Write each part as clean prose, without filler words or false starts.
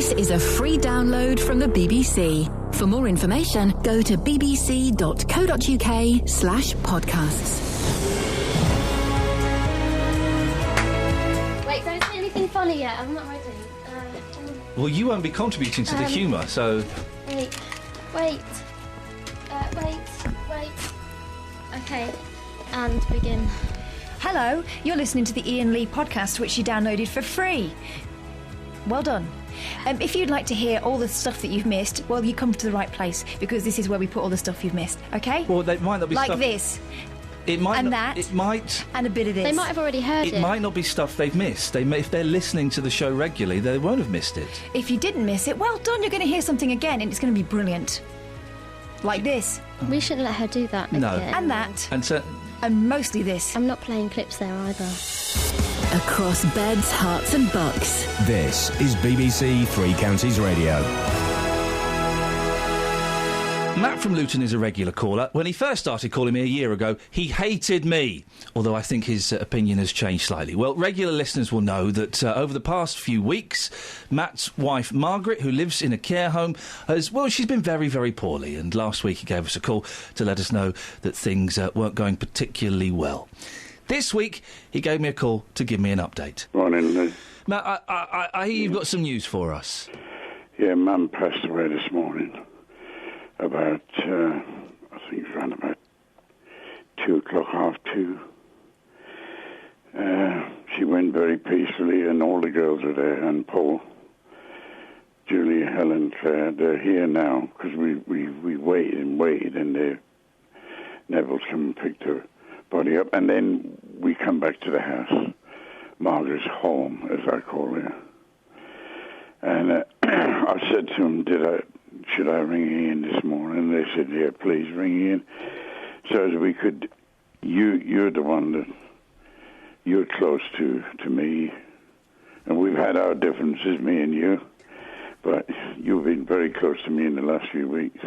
This is a free download from the BBC. For more information, go to bbc.co.uk/podcasts. Wait, don't say anything funny yet. I'm not ready. Well, you won't be contributing to the humour, so... Wait. Okay, and begin. Hello, you're listening to the Iain Lee podcast, which you downloaded for free. Well done. If you'd like to hear all the stuff that you've missed, well, you come to the right place, because this is where we put all the stuff you've missed, OK? Well, they might not be like stuff... this. It might and not, that. It might... And a bit of this. They might have already heard it. It might not be stuff they've missed. If they're listening to the show regularly, they won't have missed it. If you didn't miss it, well done, you're going to hear something again, and it's going to be brilliant. Like this. We shouldn't let her do that. No. Again. And that. And mostly this. I'm not playing clips there either. Across beds, hearts and bucks. This is BBC Three Counties Radio. Matt from Luton is a regular caller. When he first started calling me a year ago, he hated me, although I think his opinion has changed slightly. Well, regular listeners will know that over the past few weeks, Matt's wife, Margaret, who lives in a care home, she's been very, very poorly, and last week he gave us a call to let us know that things weren't going particularly well. This week, he gave me a call to give me an update. Morning, Liz. Matt, I hear you've got some news for us. Yeah, Mum passed away this morning. About, I think it's around about 2:30. She went very peacefully, and all the girls are there, and Paul, Julie, Helen, Claire, they're here now, because we waited, and Neville's come and picked her body up, and then we come back to the house, Margaret's home, as I call it. And I said to them, should I ring Iain this morning? They said, yeah, please ring Iain. So as we could, you're the one that, you're close to me, and we've had our differences, me and you, but you've been very close to me in the last few weeks.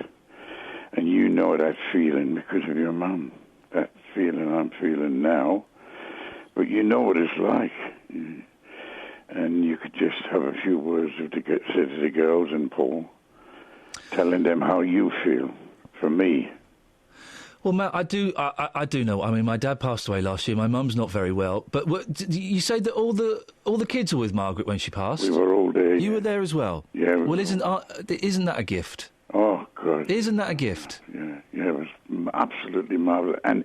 And you know that feeling because of your mum, that feeling I'm feeling now, but you know what it's like. And you could just have a few words to say to the girls and Paul, telling them how you feel for me. Well, Matt, I do know. I mean, my dad passed away last year. My mum's not very well. But you say that all the kids were with Margaret when she passed? We were all there. You were there as well? Yeah. Well, isn't that a gift? Oh, God. Isn't that a gift? Yeah, it was absolutely marvellous. And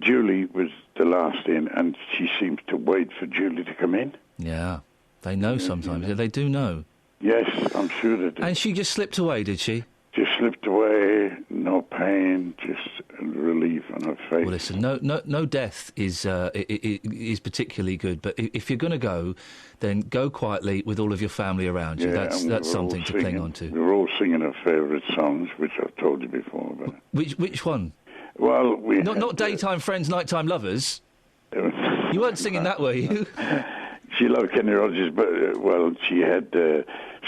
Julie was the last in, and she seems to wait for Julie to come in. Yeah, they know sometimes. Yeah, they do know. Yes, I'm sure they do. And she just slipped away, did she? Just slipped away, no pain, just relief on her face. Well, listen, no death is particularly good, but if you're going to go, then go quietly with all of your family around you. Yeah, that's something to cling on to. We were all singing our favourite songs, which I've told you before. But which one? Well, not daytime friends, nighttime lovers. You weren't singing that, were you? She loved Kenny Rogers, but, she had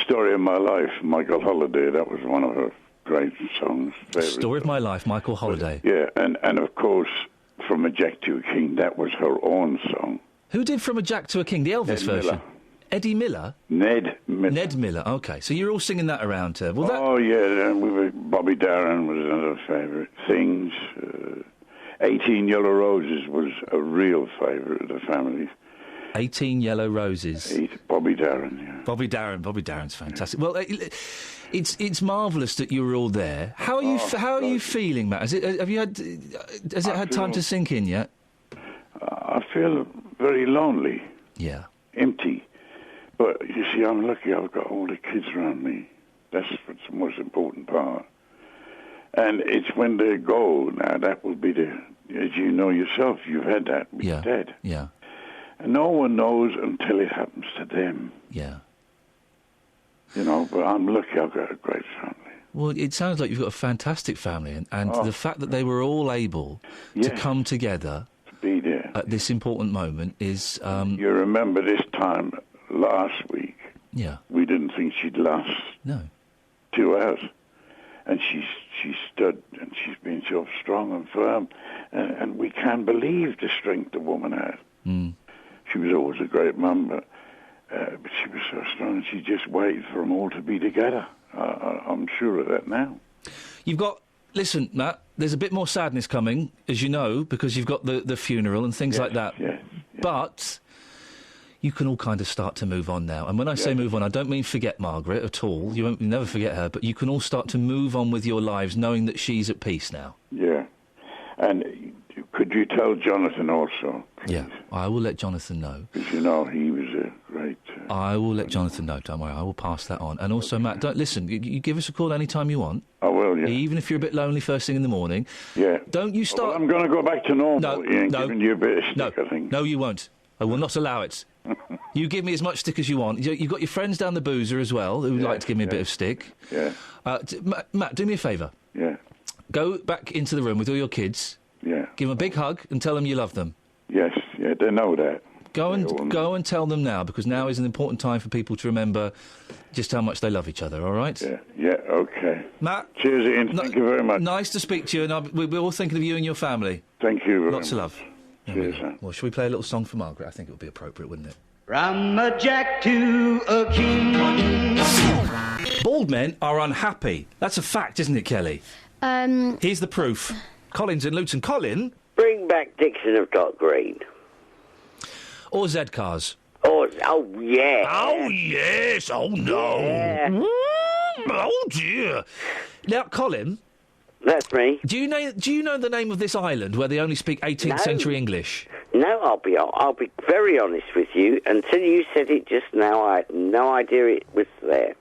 Story of My Life, Michael Holiday. That was one of her great songs. Story of My Life, Michael Holiday. Yeah, and of course, From a Jack to a King, that was her own song. Who did From a Jack to a King, the Elvis version? Miller. Eddie Miller? Ned Miller. Ned Miller, OK. So you're all singing that around her. Well, Oh, yeah, Bobby Darin was another favourite. Things. 18 Yellow Roses was a real favourite of the family. 18 Yellow Roses. Bobby Darin, yeah. Bobby Darin's fantastic. Well, it's marvellous that you were all there. How are you feeling, Matt? Has it had time to sink in yet? I feel very lonely. Yeah. Empty. But you see, I'm lucky I've got all the kids around me. That's what's the most important part. And it's when they go, now that will be as you know yourself, you've had that with your dad. Yeah. And no one knows until it happens to them. Yeah. You know, but I'm lucky I've got a great family. Well, it sounds like you've got a fantastic family, and the fact that they were all able to come together to be there at this important moment is... You remember this time last week? Yeah. We didn't think she'd last 2 hours. And she stood, and she's been so strong and firm, and we can't believe the strength the woman had. Mm. She was always a great mum, but But she was so strong, she just waited for them all to be together. I'm sure of that now. You've got... Listen, Matt, there's a bit more sadness coming, as you know, because you've got the funeral and things like that. Yes. But you can all kind of start to move on now. And when I say move on, I don't mean forget Margaret at all. You'll never forget her. But you can all start to move on with your lives, knowing that she's at peace now. Yeah. And could you tell Jonathan also, please? Yeah, I will let Jonathan know. Because, you know, he was a great... I will let Jonathan know, don't worry. I will pass that on. And also, Matt, listen, you give us a call any time you want. I will, yeah. Even if you're a bit lonely first thing in the morning. Yeah. Don't you start... Well, I'm going to go back to normal, No, Ian, giving you a bit of stick, I think. No, you won't. I will not allow it. You give me as much stick as you want. You've got your friends down the boozer as well who would like to give me a bit of stick. Yeah. Matt, do me a favour. Yeah. Go back into the room with all your kids. Yeah. Give them a big hug and tell them you love them. Yes, yeah, they know that. Go and tell them now, because now is an important time for people to remember just how much they love each other, all right? Yeah, okay. Matt. Cheers, Ian. Thank you very much. Nice to speak to you, and we're all thinking of you and your family. Thank you very Lots of love. Cheers, Well, shall we play a little song for Margaret? I think it would be appropriate, wouldn't it? From a jack to a king. Bald men are unhappy. That's a fact, isn't it, Kelly? Here's the proof. Colin's in Luton. Colin? Bring back Dixon of Dock Green. Or Z-Cars? Oh, yeah. Oh, yes. Oh, no. Yeah. Oh, dear. Now, Colin... That's me. Do you know the name of this island where they only speak 18th century English? No, I'll be very honest with you. Until you said it just now, I had no idea it was there.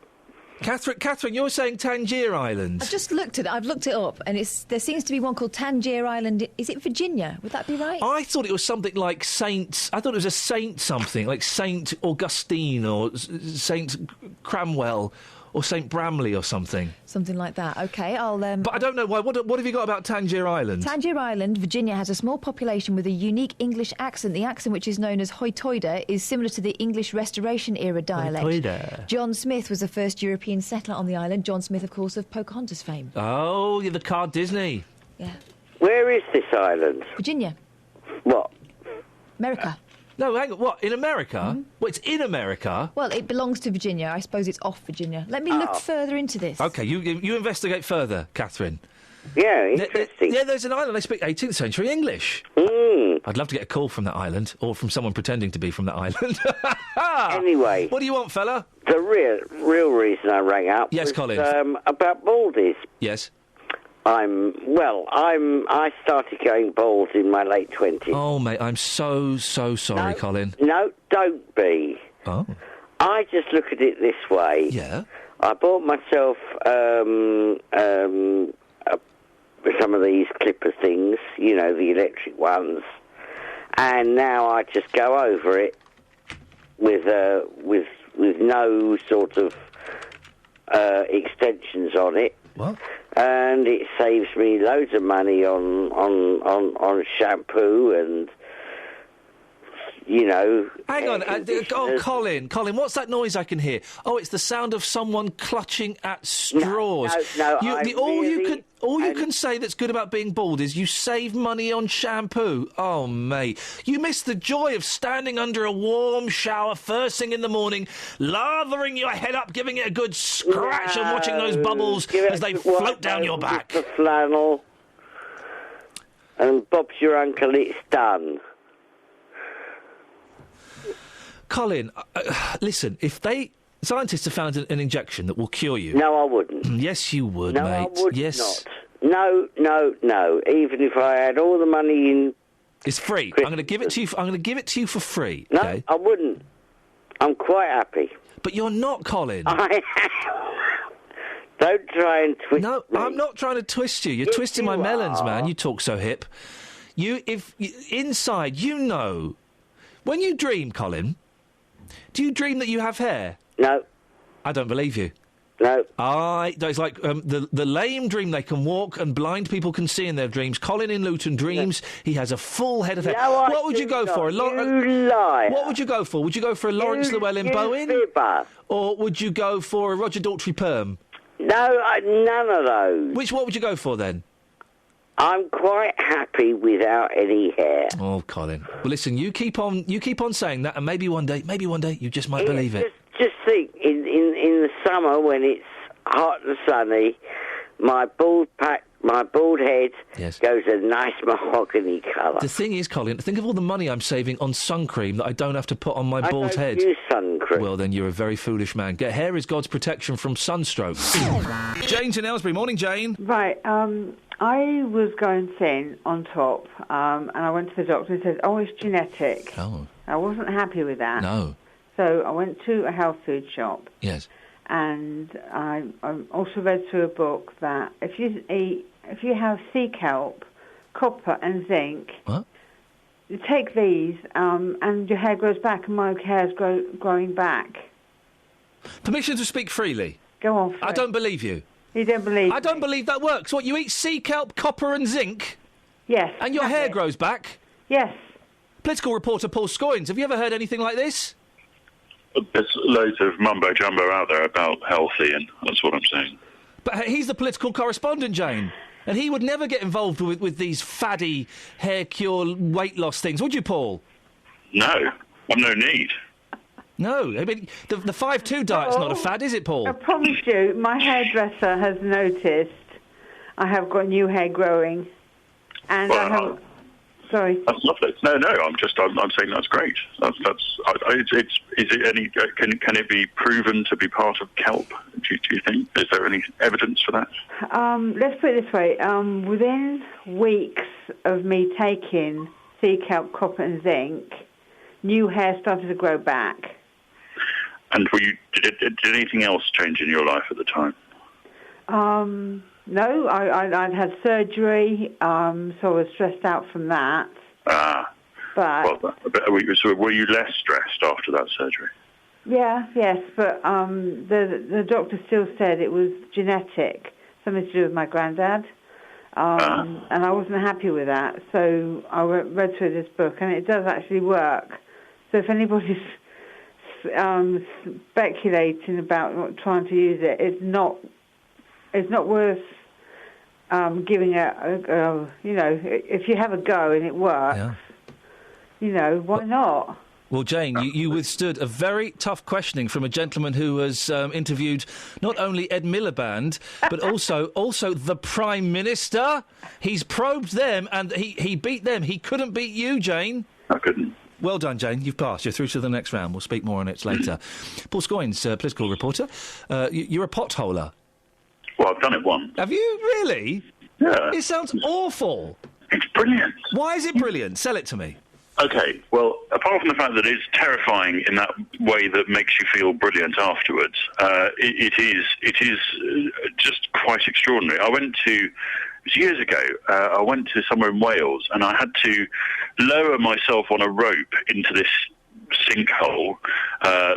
Catherine, you're saying Tangier Island. I've just looked at it. I've looked it up, and there seems to be one called Tangier Island. Is it Virginia? Would that be right? I thought it was something like Saint... I thought it was a Saint something, like Saint Augustine or Saint Cramwell or St Bramley or something. Something like that. OK, I'll... But I don't know why. What have you got about Tangier Island? Tangier Island, Virginia, has a small population with a unique English accent. The accent, which is known as Hoytoida, is similar to the English Restoration-era dialect. Hoytoida. John Smith was the first European settler on the island. John Smith, of course, of Pocahontas fame. Oh, you're the card Disney. Yeah. Where is this island? Virginia. What? America. No, hang on. What, in America? Mm-hmm. Well, it's in America. Well, it belongs to Virginia. I suppose it's off Virginia. Let me look further into this. OK, you investigate further, Catherine. Yeah, interesting. There's an island. They speak 18th century English. I'd love to get a call from that island, or from someone pretending to be from that island. Anyway. What do you want, fella? The real reason I rang up Yes, was, Colin. about baldies. Yes. I started going bald in my late 20s. Oh, mate, I'm so sorry, Colin. No, don't be. Oh. I just look at it this way. Yeah. I bought myself some of these clipper things, you know, the electric ones, and now I just go over it with no sort of extensions on it. What? And it saves me loads of money on shampoo and, you know... Hang on. Colin, what's that noise I can hear? Oh, it's the sound of someone clutching at straws. No, all you can say that's good about being bald is you save money on shampoo. Oh, mate. You miss the joy of standing under a warm shower first thing in the morning, lathering your head up, giving it a good scratch and watching those bubbles as they float down your back. The flannel. And Bob's your uncle, it's done. Colin, listen, if scientists have found an injection that will cure you... No, I wouldn't. Yes, you would, no, mate. No, I would yes. not. No. Even if I had all the money in... It's free. I'm going to give it to you. I'm going to give it to you for free. No, okay? I wouldn't. I'm quite happy. But you're not, Colin. I am. Don't try and twist me. No, I'm not trying to twist you. You're twisting my melons, man. You talk so hip. Inside, you know... When you dream, Colin... Do you dream that you have hair? No. I don't believe you. No. It's like the lame dream they can walk and blind people can see in their dreams. Colin in Luton dreams he has a full head of hair. No, what would you go for? You liar. What would you go for? Would you go for a Lawrence Llewellyn Bowen? Fibber. Or would you go for a Roger Daltrey perm? No, none of those. What would you go for then? I'm quite happy without any hair. Oh, Colin. Well, listen, you keep on saying that, and maybe one day, you just might believe it. Just think, in the summer when it's hot and sunny, my bald head goes a nice mahogany colour. The thing is, Colin, think of all the money I'm saving on sun cream that I don't have to put on my bald head. I don't use sun cream. Well, then you're a very foolish man. Hair is God's protection from sunstroke. Jane's in Aylesbury. Morning, Jane. Right, I was going thin on top, and I went to the doctor and said, it's genetic. Oh. I wasn't happy with that. No. So I went to a health food shop. Yes. And I also read through a book that if you have sea kelp, copper and zinc, you take these and your hair grows back, and my hair's growing back. Permission to speak freely? Go on. I don't believe you. You don't believe I don't believe that works. What, you eat sea kelp, copper and zinc? Yes. And your hair grows back? Yes. Political reporter Paul Scoynes, have you ever heard anything like this? There's loads of mumbo-jumbo out there about health, Ian. That's what I'm saying. But he's the political correspondent, Jane. And he would never get involved with these faddy hair cure weight loss things, would you, Paul? No. I've no need. No. I mean, the 5-2 diet's not a fad, is it, Paul? I promise you, my hairdresser has noticed I have got new hair growing. And I have... Sorry. That's lovely. No, I'm saying that's great. Is it any? Can it be proven to be part of kelp? Do you think? Is there any evidence for that? Let's put it this way. Within weeks of me taking sea kelp, copper and zinc, new hair started to grow back. And did anything else change in your life at the time? No, I'd had surgery, so I was stressed out from that. But were you less stressed after that surgery? Yes, but the doctor still said it was genetic, something to do with my granddad, and I wasn't happy with that. So I read through this book, and it does actually work. So if anybody's speculating about trying to use it, it's not worth giving if you have a go and it works, why not? Well, Jane, you withstood a very tough questioning from a gentleman who has interviewed not only Ed Miliband, but also the Prime Minister. He's probed them, and he beat them. He couldn't beat you, Jane. I couldn't. Well done, Jane. You've passed. You're through to the next round. We'll speak more on it later. Paul Scoynes, political reporter. You're a potholer. Well, I've done it once. Have you really? Yeah. It sounds awful. It's brilliant. Why is it brilliant? Sell it to me. Okay, well, apart from the fact that it's terrifying in that way that makes you feel brilliant afterwards, it is just quite extraordinary. It was years ago, I went to somewhere in Wales, and I had to lower myself on a rope into this sinkhole,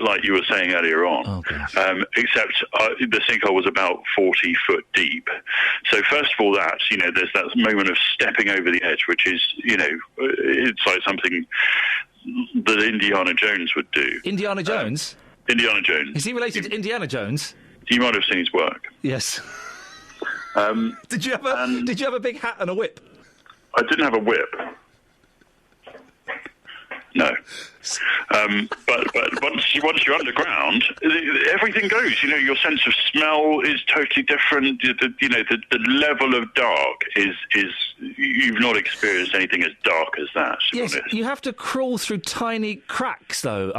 like you were saying earlier on, except the sinkhole was about 40 foot deep. So first of all, there's that moment of stepping over the edge, which is, it's like something that Indiana Jones would do. Indiana Jones? Indiana Jones. Is he related to Indiana Jones? You might have seen his work. Yes. Did you have a big hat and a whip? I didn't have a whip. No, but once you're underground, everything goes. Your sense of smell is totally different. The level of dark is you've not experienced anything as dark as that. Yes, you have to crawl through tiny cracks though,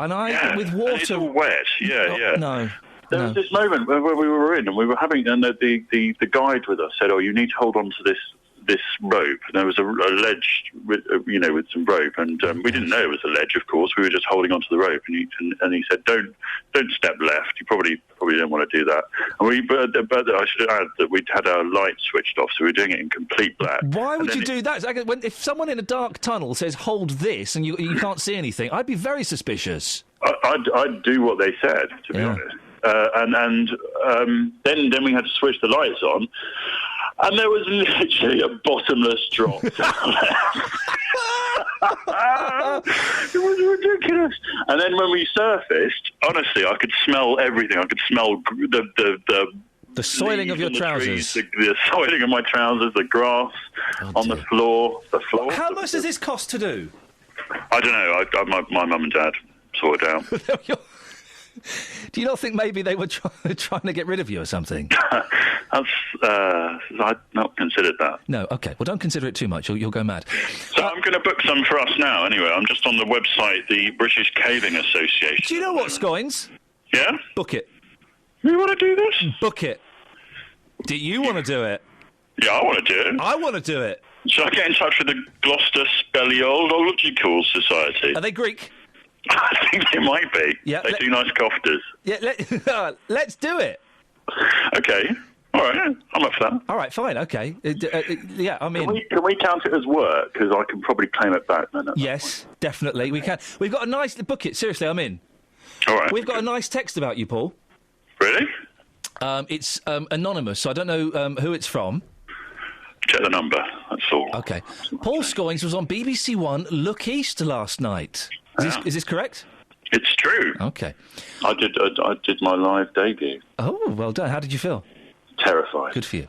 with water. And it's all wet. Yeah. No. There was this moment where we were in, and we were having, and the guide with us said, "Oh, you need to hold on to this rope." And there was a ledge, with some rope, and we didn't know it was a ledge. Of course, we were just holding onto the rope, and he said, "Don't step left. You probably don't want to do that." And but I should add that we'd had our lights switched off, so we were doing it in complete black. Why would you do that? If someone in a dark tunnel says, "Hold this," and you can't see anything, I'd be very suspicious. I'd do what they said, to be honest. Then we had to switch the lights on, and there was literally a bottomless drop down there. It was ridiculous. And then when we surfaced, honestly, I could smell everything. I could smell the The soiling of your trousers. The soiling of my trousers, the grass on the floor. How much does this cost to do? I don't know. My mum and dad sorted out. Do you not think maybe they were trying to get rid of you or something? I'd not considered that. No, OK. Well, don't consider it too much. You'll go mad. So I'm going to book some for us now, anyway. I'm just on the website, the British Caving Association. Do you know what, Scoins? Yeah? Book it. You want to do this? Book it. Do you want to do it? Yeah, I want to do it. I want to do it. Should I get in touch with the Gloucester Speleological Society? Are they Greek? I think they might be. Yeah, they do nice cofters. Yeah, let's do it. Okay. All right. I'm up for that. All right, fine. Okay. Yeah, I'm in. Can we count it as work? Because I can probably claim it back then. Yes, definitely. We can. We've got a nice... Book it. Seriously, I'm in. All right. We've got a nice text about you, Paul. Really? It's anonymous, so I don't know who it's from. Check the number, that's all. OK. Paul Scoins was on BBC One Look East last night. Is this correct? It's true. OK. I did my live debut. Oh, well done. How did you feel? Terrified. Good for you.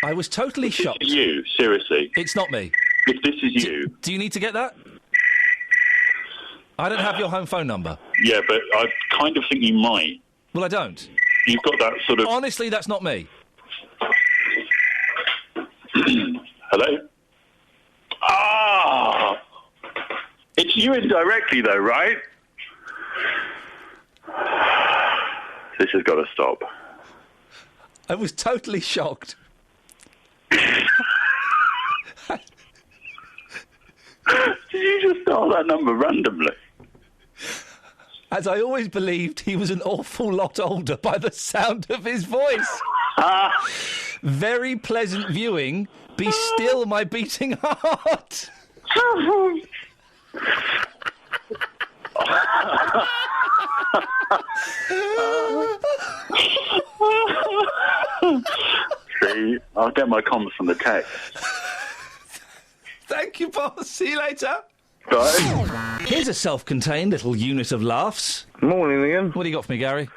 I was totally shocked. This is you, seriously. It's not me. If this is you... Do you need to get that? I don't have your home phone number. Yeah, but I kind of think you might. Well, I don't. You've got that sort of... Honestly, that's not me. Hello? Ah! It's you indirectly, though, right? This has got to stop. I was totally shocked. Did you just dial that number randomly? As I always believed, he was an awful lot older by the sound of his voice. Very pleasant viewing. Be still, my beating heart. See, I'll get my comments from the text. Thank you, boss. See you later. Bye. Here's a self-contained little unit of laughs. Morning, Ian. What do you got for me, Gary?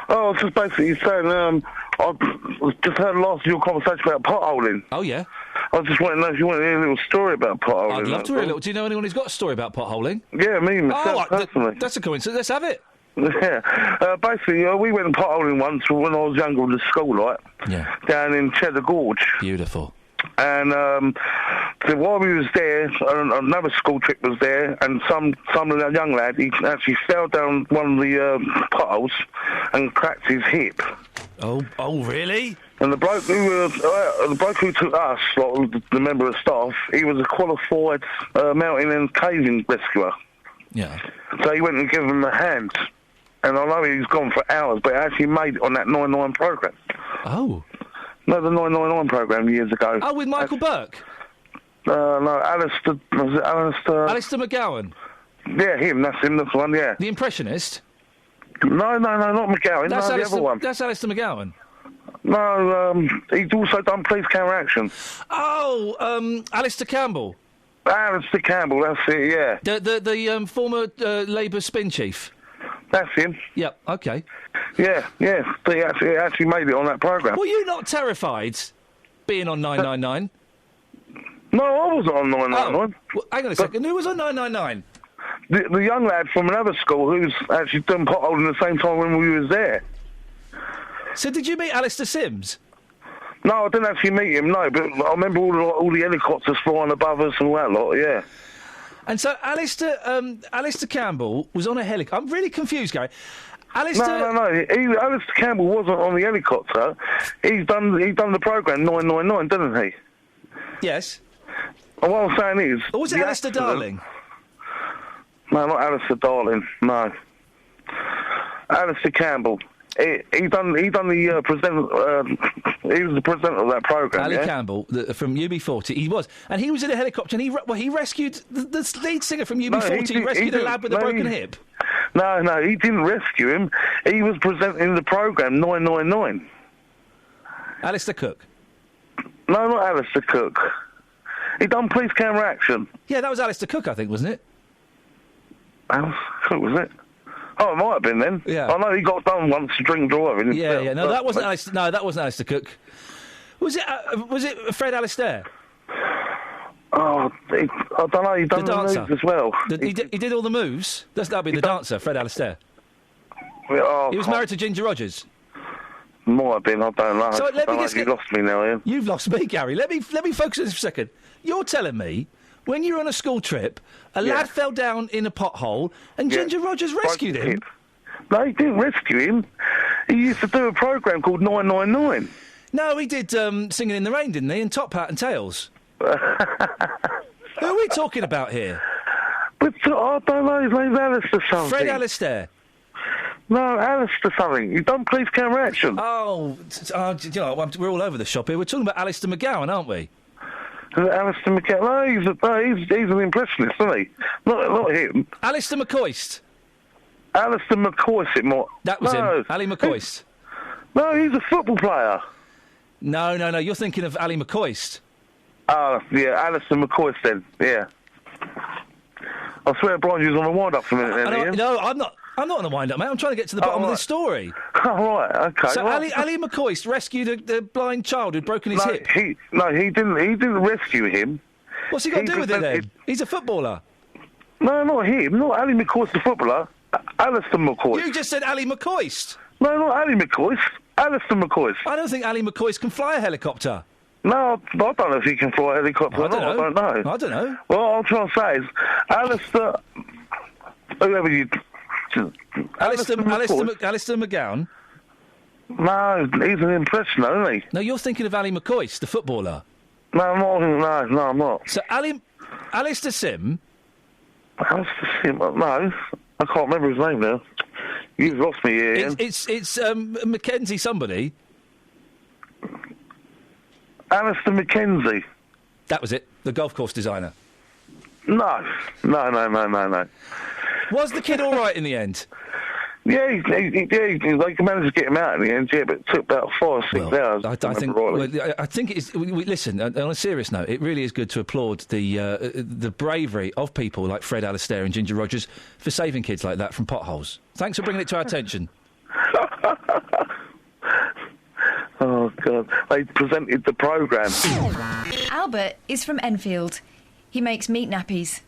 Oh, I was just basically saying, I just heard last of your conversation about potholing. Oh, yeah? I just wanted to know if you want to hear a little story about potholing. I'd love to hear a little. Do you know anyone who's got a story about potholing? Yeah, me myself, personally. That's a coincidence. Let's have it. Yeah. Basically, we went potholing once when I was younger with the school, like, down in Cheddar Gorge. Beautiful. And so while we was there, another school trip was there, and some young lad, he actually fell down one of the potholes and cracked his hip. Oh, really? And the bloke who took us, like, the member of staff, he was a qualified mountain and caving rescuer. Yeah. So he went and gave him a hand. And I know he's gone for hours, but he actually made it on that 9-9 programme. Oh. No, the 999 programme years ago. Oh, with Michael Burke? No, Alistair... Was it Alistair... Alistair McGowan? Yeah, him, that's the one, yeah. The Impressionist? No, not McGowan, the other one. That's Alistair McGowan? No, he's also done Police Counteraction. Oh, Alistair Campbell? Alistair Campbell, that's it, yeah. The former Labour spin chief? That's him. Yep, OK. Yeah, he actually made it on that programme. Were you not terrified being on 999? No, I wasn't on 999. Well, hang on a second, who was on 999? The young lad from another school who's actually done potholing the same time when we was there. So did you meet Alistair Sims? No, I didn't actually meet him, no, but I remember all the helicopters flying above us and all that lot, yeah. And so Alistair Campbell was on a helicopter. I'm really confused, Gary. Alistair... No. Alistair Campbell wasn't on the helicopter. He's done the programme 999, didn't he? Yes. And what I'm saying is... Or was it Alistair Darling? No, not Alistair Darling, no. Alistair Campbell. He done the presenter. He was the presenter of that programme. Ali Campbell from UB40. He was, and he was in a helicopter. And he rescued the lead singer from UB40. He rescued a lad with a broken hip. No, he didn't rescue him. He was presenting the programme 999. Alistair Cook. No, not Alistair Cook. He done Police Counteraction. Yeah, that was Alistair Cook, I think, wasn't it? Alistair Cook, was it? Oh, it might have been then. Yeah. I know he got done once to drink driving. Yeah. No, that wasn't Alistair. No, that wasn't Alistair Cook. Was it Fred Alistair? Oh, I don't know. He done the moves as well. He did all the moves. That'd be the dancer, Fred Alistair. Oh, He was married to Ginger Rogers. Might have been. I don't know. So let me just You lost me now, Ian. You've lost me, Gary. Let me focus on this for a second. You're telling me when you were on a school trip, a lad fell down in a pothole and Ginger Rogers rescued him. No, he didn't rescue him. He used to do a programme called 999. No, he did Singing in the Rain, didn't he? And Top Hat and Tails. Who are we talking about here? But I don't know. His name's Alistair something. Fred Alistair. No, Alistair something. You done Police Camera Action. Oh, you know, we're all over the shop here. We're talking about Alistair McGowan, aren't we? Alistair McGowan. No, he's an impressionist, isn't he? Not him. Alistair McCoist. Alistair McCoist, it might. That was him. Ali McCoist. No, he's a football player. No. You're thinking of Ali McCoist. Oh, yeah, Alistair McCoist then. Yeah. I swear Brian, you was on the wind-up for a minute then, Ian. No, I'm not on the wind-up, mate. I'm trying to get to the bottom of this story. Oh, right, OK. So Ali McCoist rescued a blind child who'd broken his hip? He didn't rescue him. What's he got to do with it then? He's a footballer. No, not him. Not Ali McCoist, the footballer. Alistair McCoist. You just said Ali McCoist. No, not Ali McCoist. Alistair McCoist. I don't think Ali McCoist can fly a helicopter. No, I don't know if he can fly a helicopter or not. I don't know. I don't know. Well, all I'm trying to say is, Alistair... Whoever you... Alistair McGowan? No, he's an impressioner, isn't he? No, you're thinking of Ali McCoist, the footballer. No, I'm not. So Alistair Sim? Alistair Sim? No, I can't remember his name now. You've lost me here, Ian. It's Mackenzie somebody. Alistair Mackenzie. That was it, the golf course designer. No. Was the kid all right in the end? Yeah, they managed to get him out in the end, yeah, but it took about 5 or 6 hours. I think it's... Listen, on a serious note, it really is good to applaud the bravery of people like Fred Alistair and Ginger Rogers for saving kids like that from potholes. Thanks for bringing it to our attention. Oh, God. They presented the programme. Albert is from Enfield. He makes meat nappies.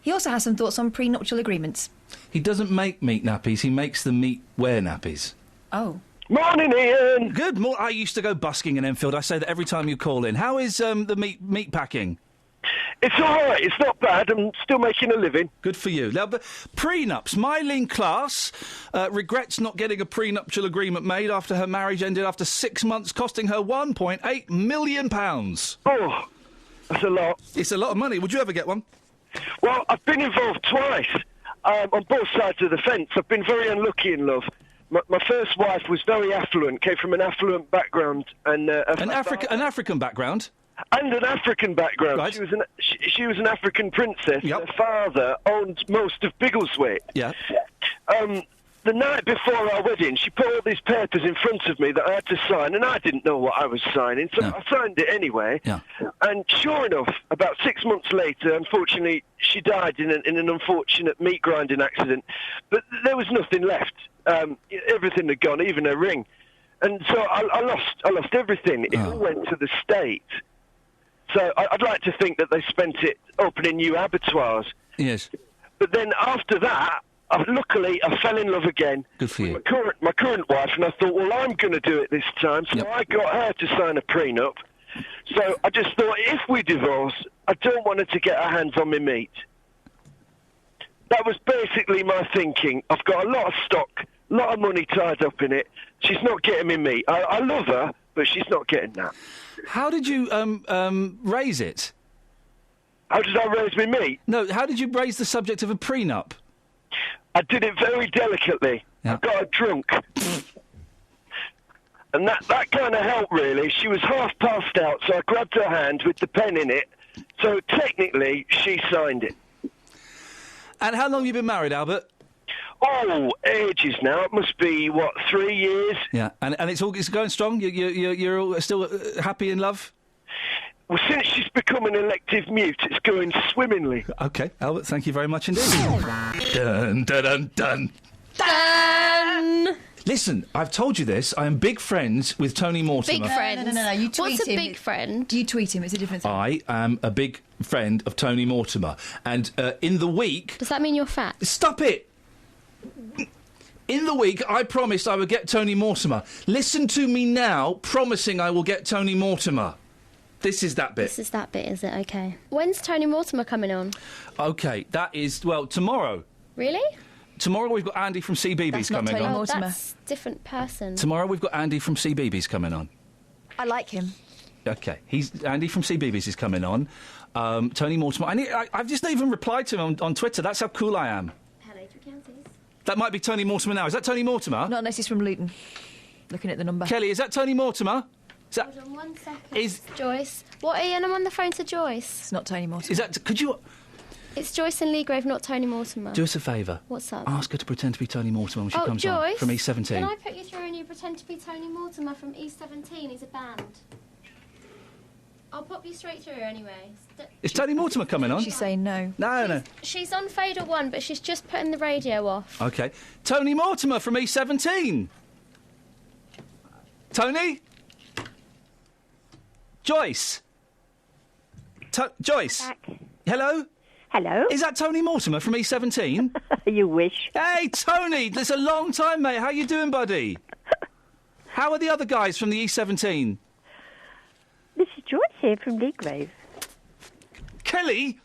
He also has some thoughts on prenuptial agreements. He doesn't make meat nappies, he makes the meat wear nappies. Oh. Morning, Ian! Good morning. I used to go busking in Enfield. I say that every time you call in. How is the meat packing? It's all right. It's not bad. I'm still making a living. Good for you. Now, but prenups. Mylene Class regrets not getting a prenuptial agreement made after her marriage ended after 6 months, costing her £1.8 million. Oh, that's a lot. It's a lot of money. Would you ever get one? Well, I've been involved twice on both sides of the fence. I've been very unlucky in love. My first wife was very affluent, came from an affluent background. And an African background? And an African background. Right. She was an African princess. Yep. Her father owned most of Biggleswade. Yeah. The night before our wedding, she put all these papers in front of me that I had to sign, and I didn't know what I was signing, so I signed it anyway. Yeah. And sure enough, about 6 months later, unfortunately, she died in an unfortunate meat grinding accident. But there was nothing left. Everything had gone, even her ring. And so I lost everything. It all went to the state. So I'd like to think that they spent it opening new abattoirs. Yes. But then after that, luckily, I fell in love again. Good for you. My current wife, and I thought, well, I'm going to do it this time. So I got her to sign a prenup. So I just thought, if we divorce, I don't want her to get her hands on my meat. That was basically my thinking. I've got a lot of stock, a lot of money tied up in it. She's not getting me meat. I love her, but she's not getting that. How did you raise it? How did I raise my meat? No, how did you raise the subject of a prenup? I did it very delicately. Yeah. I got her drunk. And that kind of helped, really. She was half passed out, so I grabbed her hand with the pen in it. So technically, she signed it. And how long have you been married, Albert? Oh, ages now. It must be, 3 years? Yeah, and it's going strong? You're all still happy in love? Well, since she's become an elective mute, it's going swimmingly. OK, Albert, thank you very much indeed. Dun, dun, dun, dun. Dun! Listen, I've told you this. I am big friends with Tony Mortimer. Big friends. No. You tweet What's him. a big friend? You tweet him. It's a different thing. I am a big friend of Tony Mortimer. And in the week... Does that mean you're fat? Stop it! In the week, I promised I would get Tony Mortimer. Listen to me now, promising I will get Tony Mortimer. This is that bit. This is that bit, is it? OK. When's Tony Mortimer coming on? OK, that is, well, tomorrow. Really? Tomorrow we've got Andy from CBeebies coming on. Oh, that's a different person. Tomorrow we've got Andy from CBeebies coming on. I like him. OK, Andy from CBeebies is coming on. Tony Mortimer. I've just not even replied to him on Twitter. That's how cool I am. Hello, counties. That might be Tony Mortimer now. Is that Tony Mortimer? Not unless he's from Luton. Looking at the number. Kelly, is that Tony Mortimer? Hold on 1 second. Joyce. What, Ian? I'm on the phone to Joyce. It's not Tony Mortimer. Is that... Could you... It's Joyce and Leagrave, not Tony Mortimer. Do us a favour. What's up? Ask her to pretend to be Tony Mortimer when she comes Joyce, on from E17. Can I put you through and you pretend to be Tony Mortimer from E17? He's a band. I'll pop you straight through anyway. Is Tony Mortimer coming on? She's saying no. No. She's on fader 1, but she's just putting the radio off. OK. Tony Mortimer from E17. Tony? Joyce? Joyce? Back. Hello? Hello? Is that Tony Mortimer from E17? You wish. Hey, Tony! It's a long time, mate. How you doing, buddy? How are the other guys from the E17? This is Joyce here from Leagrave. Kelly?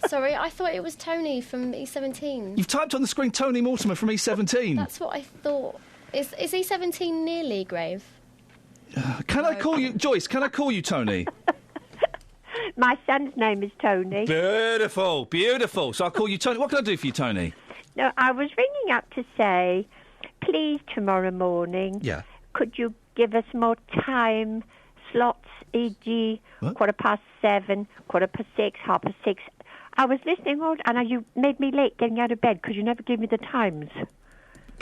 Sorry, I thought it was Tony from E17. You've typed on the screen Tony Mortimer from E17. That's what I thought. Is E17 near Leagrave? Can I call you... Joyce, can I call you Tony? My son's name is Tony. Beautiful, beautiful. So I'll call you Tony. What can I do for you, Tony? No, I was ringing up to say, please, tomorrow morning, could you give us more time slots, e.g. What? 7:15, 6:15, 6:30. I was listening and you made me late getting out of bed because you never gave me the times.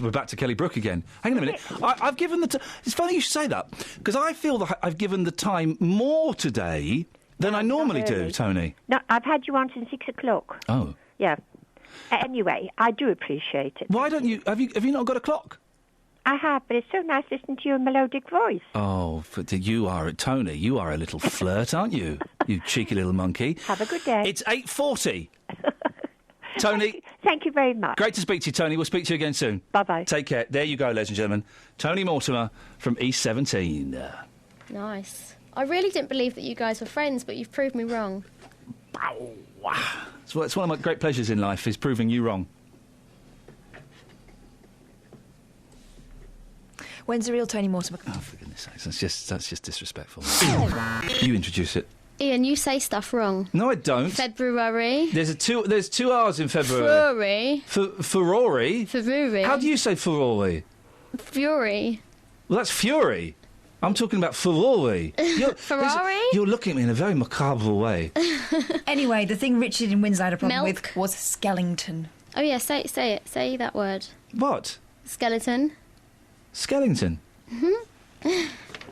We're back to Kelly Brook again. Hang on a minute. I've given the... It's funny you should say that, because I feel that I've given the time more today than I normally do, Tony. No, I've had you on since 6 o'clock. Oh. Yeah. Anyway, I do appreciate it. Why don't you... Have you not got a clock? I have, but it's so nice listening to your melodic voice. Oh, you are... Tony, you are a little flirt, aren't you? You cheeky little monkey. Have a good day. It's 8:40. Tony... Thank you very much. Great to speak to you, Tony. We'll speak to you again soon. Bye-bye. Take care. There you go, ladies and gentlemen. Tony Mortimer from E17. Nice. I really didn't believe that you guys were friends, but you've proved me wrong. It's one of my great pleasures in life, is proving you wrong. When's the real Tony Mortimer? Oh, for goodness sakes, that's just disrespectful. You introduce it. Ian, you say stuff wrong. No, I don't. February. There's 2 hours in February. Ferrari. Ferrari? How do you say Ferrari? Fury. Well, that's Fury. I'm talking about Ferrari. Ferrari? You're looking at me in a very macabre way. Anyway, the thing Richard in Windsor had a problem Milk. with was skeleton. Oh, yeah, say it. Say that word. What? Skeleton. Skellington.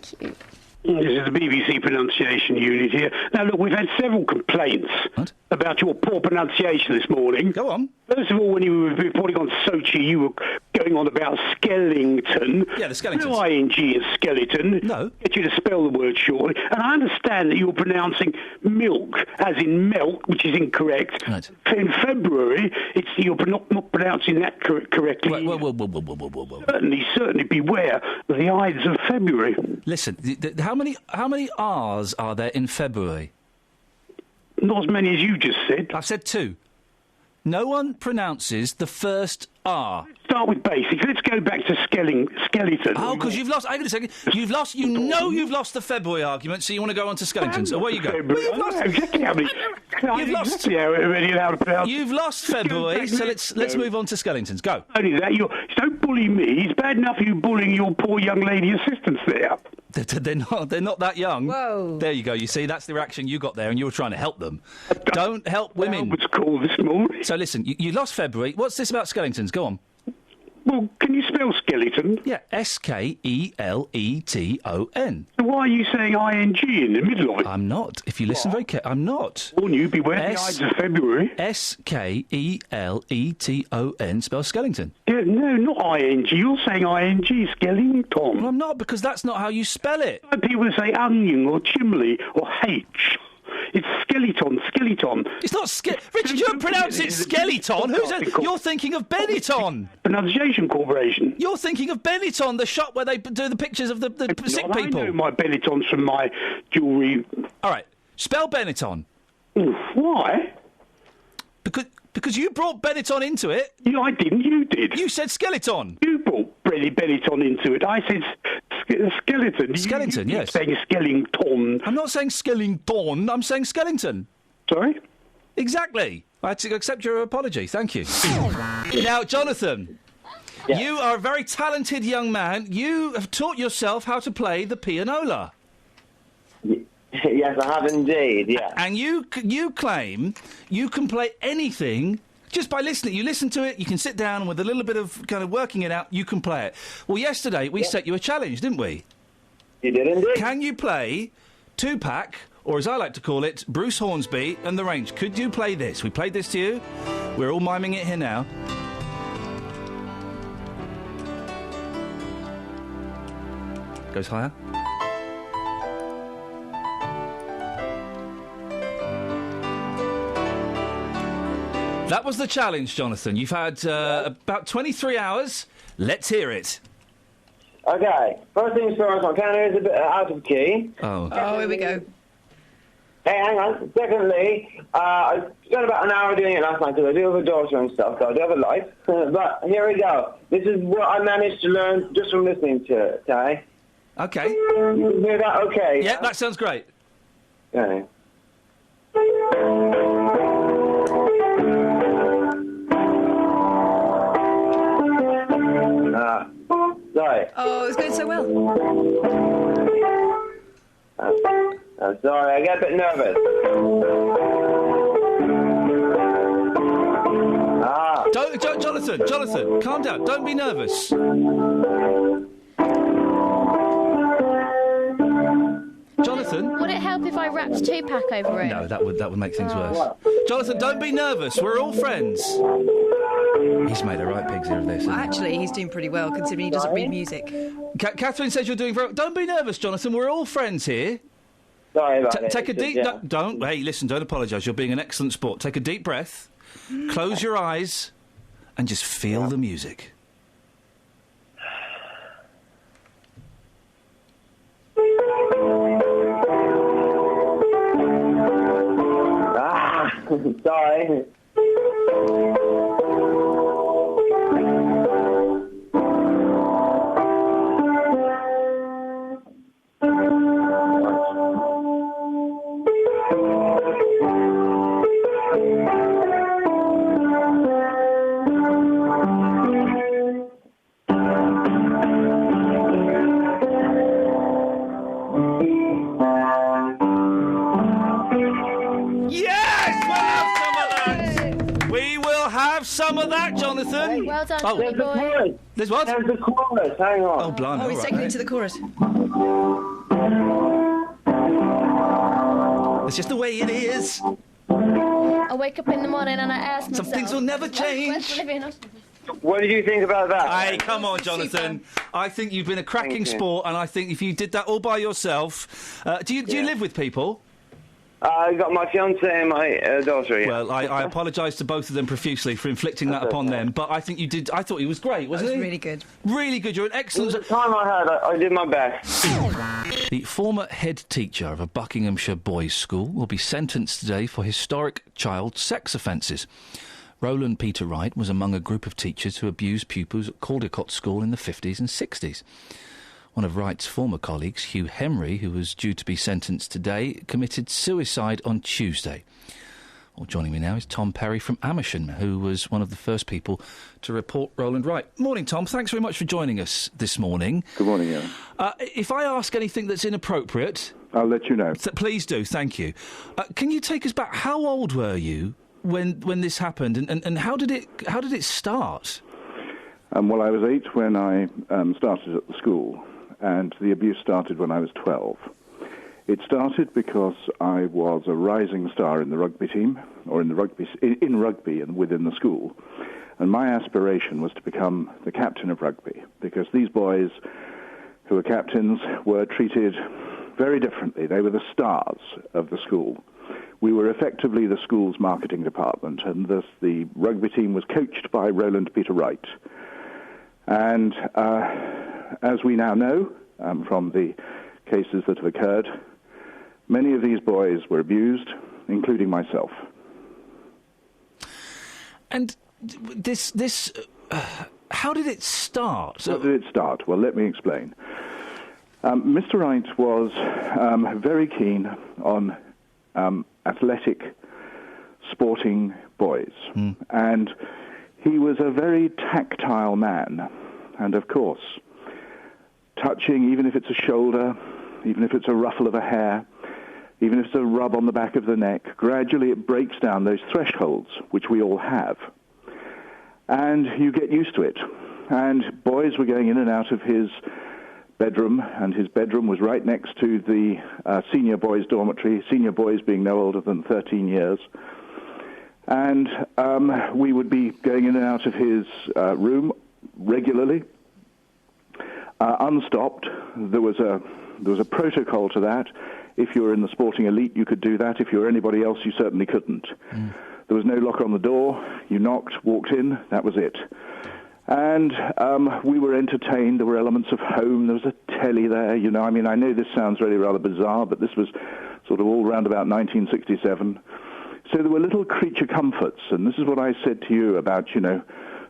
Cute. This is the BBC pronunciation unit here. Now, look, we've had several complaints about your poor pronunciation this morning. Go on. First of all, when you were reporting on Sochi, you were going on about Skellington. Yeah, the Skellingtons. No ing in skeleton. No. Get you to spell the word shortly. And I understand that you're pronouncing milk as in milk, which is incorrect. Right. In February, you're not pronouncing that correctly. Whoa. Certainly beware of the Ides of February. Listen, how many R's are there in February? Not as many as you just said. I've said 2. No one pronounces the first R. Start with basics. Let's go back to skeleton. Oh, because you've lost... Hang on a second. You've lost... You know you've lost the February argument, so you want to go on to skeletons. Away you go. Well, you've lost... Exactly how many... You've lost February, so let's move on to skeletons. Go. Only that, don't bully me. It's bad enough you bullying your poor young lady assistants there. They're not that young. Whoa. There you go. You see, that's the reaction you got there, and you were trying to help them. Don't help women. Albert's call this morning. So listen, you lost February. What's this about skeletons? Go on. Well, can you spell skeleton? Yeah, skeleton. So why are you saying ing in the middle of it? I'm not. If you listen very carefully, I'm not. Warn you, beware the Ides of February. skeleton, spell Skellington. Yeah, no, not ing. You're saying ing, Skellington. Well, I'm not, because that's not how you spell it. People say onion or chimley or H. It's skeleton. It's not Richard, you don't pronounce it skeleton. You're thinking of Benetton. Pronunciation Corporation. You're thinking of Benetton, the shop where they do the pictures of the sick people. I know my Benettons from my jewellery. All right, spell Benetton. Why? Because you brought Benetton into it. No, I didn't. You did. You said skeleton. You brought Benetton into it. I said skeleton. Skeleton, yes. You're saying Skellington. I'm not saying Skellington. I'm saying Skellington. Sorry? Exactly. I had to accept your apology. Thank you. Now, Jonathan, you are a very talented young man. You have taught yourself how to play the pianola. Yes, I have indeed, yeah. And you claim you can play anything just by listening. You listen to it, you can sit down, and with a little bit of kind of working it out, you can play it. Well, yesterday we set you a challenge, didn't we? You did indeed. Can you play Tupac, or as I like to call it, Bruce Hornsby and the Range? Could you play this? We played this to you. We're all miming it here now. Goes higher. That was the challenge, Jonathan. You've had about 23 hours. Let's hear it. Okay. First things first, my piano is a bit out of key. Oh, here we go. Hey, hang on. Secondly, I spent about an hour doing it last night because I do have a daughter and stuff, so I do have a life. But here we go. This is what I managed to learn just from listening to it, okay? Okay. You can hear that okay? Yeah, that sounds great. Okay. Sorry. Oh, it's going so well. I'm sorry, I got a bit nervous. Jonathan, calm down. Don't be nervous. Jonathan? Would it help if I wrapped Tupac over it? No, that would make things worse. Jonathan, don't be nervous. We're all friends. He's made a right pig's ear of this. Well, actually, he's doing pretty well, considering he doesn't read music. Catherine says you're doing very well. Don't be nervous, Jonathan. We're all friends here. Sorry about it. Take a deep... Don't... Hey, listen, don't apologise. You're being an excellent sport. Take a deep breath, close your eyes, and just feel the music. Sorry. Some of that, Jonathan. Well done, oh. There's the chorus. There's what? There's the chorus. Hang on. Oh, blimey. Oh, he's taking it to the chorus. It's just the way it is. I wake up in the morning and I ask myself... Some things will never change. What did you think about that? Hey, come on, Jonathan. I think you've been a cracking sport, and I think if you did that all by yourself... do you live with people? I got my fiancée and my daughter, yeah. Well, I apologise to both of them profusely for inflicting that upon them, but I think you did... I thought he was great, wasn't he? That was really good. Really good. You're an excellent... The time I had, I did my best. The former head teacher of a Buckinghamshire boys' school will be sentenced today for historic child sex offences. Roland Peter Wright was among a group of teachers who abused pupils at Caldecott School in the 50s and 60s. One of Wright's former colleagues, Hugh Henry, who was due to be sentenced today, committed suicide on Tuesday. Well, joining me now is Tom Perry from Amersham, who was one of the first people to report Roland Wright. Morning, Tom. Thanks very much for joining us this morning. Good morning, Iain. If I ask anything that's inappropriate... I'll let you know. Please do, thank you. Can you take us back? How old were you when this happened, and how did it start? Well, I was 8 when I started at the school, and the abuse started when I was 12. It started because I was a rising star in the rugby team, or in rugby and within the school. And my aspiration was to become the captain of rugby, because these boys who were captains were treated very differently. They were the stars of the school. We were effectively the school's marketing department, and the rugby team was coached by Roland Peter Wright. And as we now know from the cases that have occurred, many of these boys were abused, including myself. And this how did it start? How did it start? Well, let me explain. Mr. Wright was very keen on athletic, sporting boys. And he was a very tactile man. And, of course, touching, even if it's a shoulder, even if it's a ruffle of a hair, even if it's a rub on the back of the neck, gradually it breaks down those thresholds, which we all have. And you get used to it. And boys were going in and out of his bedroom, and his bedroom was right next to the senior boys' dormitory, senior boys being no older than 13 years. And we would be going in and out of his room regularly, unstopped. There was a protocol to that. If you were in the sporting elite, you could do that. If you were anybody else, you certainly couldn't. There was no lock on the door. You knocked, walked in, that was it. And we were entertained. There were elements of home. There was a telly there, you know. I mean, I know this sounds really rather bizarre, but this was sort of all round about 1967. So there were little creature comforts, and this is what I said to you about, you know,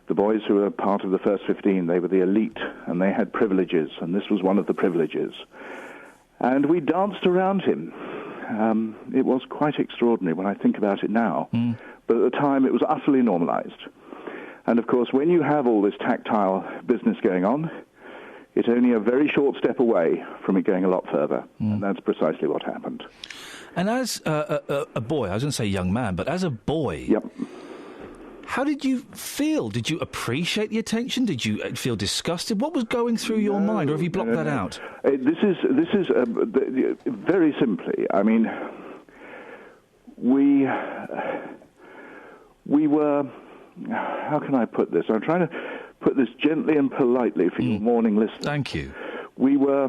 the boys who were part of the first 15. They were the elite, and they had privileges, and this was one of the privileges. And we danced around him. It was quite extraordinary when I think about it now. But at the time, it was utterly normalized. And, of course, when you have all this tactile business going on, it's only a very short step away from it going a lot further. And that's precisely what happened. And as a boy, I was going to say young man, but as a boy, how did you feel? Did you appreciate the attention? Did you feel disgusted? What was going through your mind, or have you blocked that out? This is very simply, I mean, we were, how can I put this? I'm trying to put this gently and politely for your morning listeners. Thank you. We were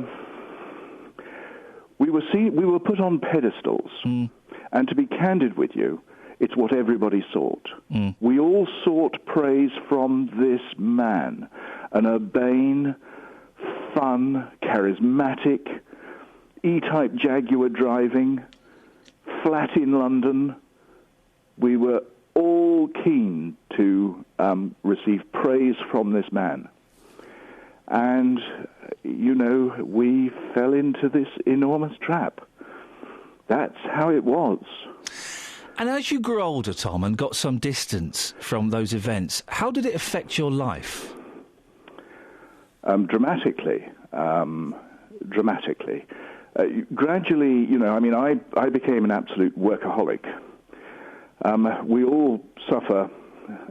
put on pedestals, and to be candid with you, it's what everybody sought. We all sought praise from this man, an urbane, fun, charismatic, E-type Jaguar driving, flat in London. We were all keen to receive praise from this man. And, you know, we fell into this enormous trap. That's how it was. And as you grew older, Tom, and got some distance from those events, how did it affect your life? Dramatically. Dramatically. Gradually, you know, I mean, I became an absolute workaholic. We all suffer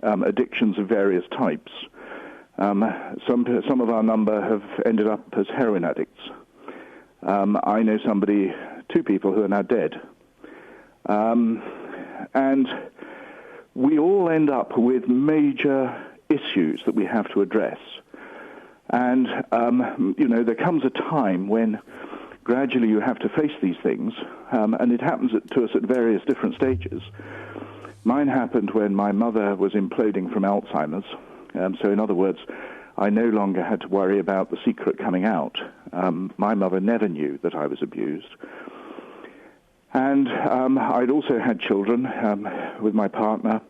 addictions of various types. Some of our number have ended up as heroin addicts. I know two people who are now dead. And we all end up with major issues that we have to address. And, you know, there comes a time when gradually you have to face these things, and it happens to us at various different stages. Mine happened when my mother was imploding from Alzheimer's. So in other words, I no longer had to worry about the secret coming out. My mother never knew that I was abused. And I'd also had children with my partner,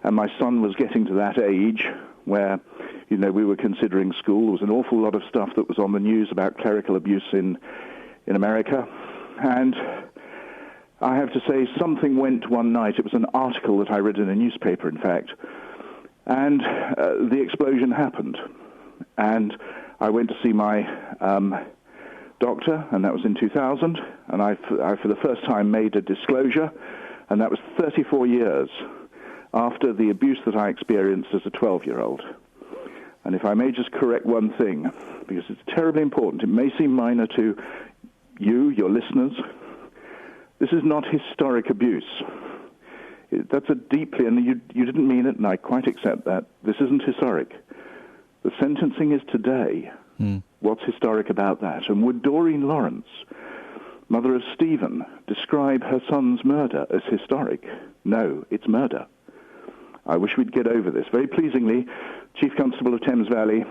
and my son was getting to that age where, you know, we were considering school. There was an awful lot of stuff that was on the news about clerical abuse in America. And I have to say, something went one night. It was an article that I read in a newspaper, in fact. And the explosion happened. And I went to see my doctor, and that was in 2000. And I, for the first time, made a disclosure. And that was 34 years after the abuse that I experienced as a 12-year-old. And if I may just correct one thing, because it's terribly important, it may seem minor to you, your listeners, this is not historic abuse. That's a deeply, and you didn't mean it, and I quite accept that. This isn't historic. The sentencing is today. What's historic about that? And would Doreen Lawrence, mother of Stephen, describe her son's murder as historic? No, it's murder. I wish we'd get over this. Very pleasingly, Chief Constable of Thames Valley,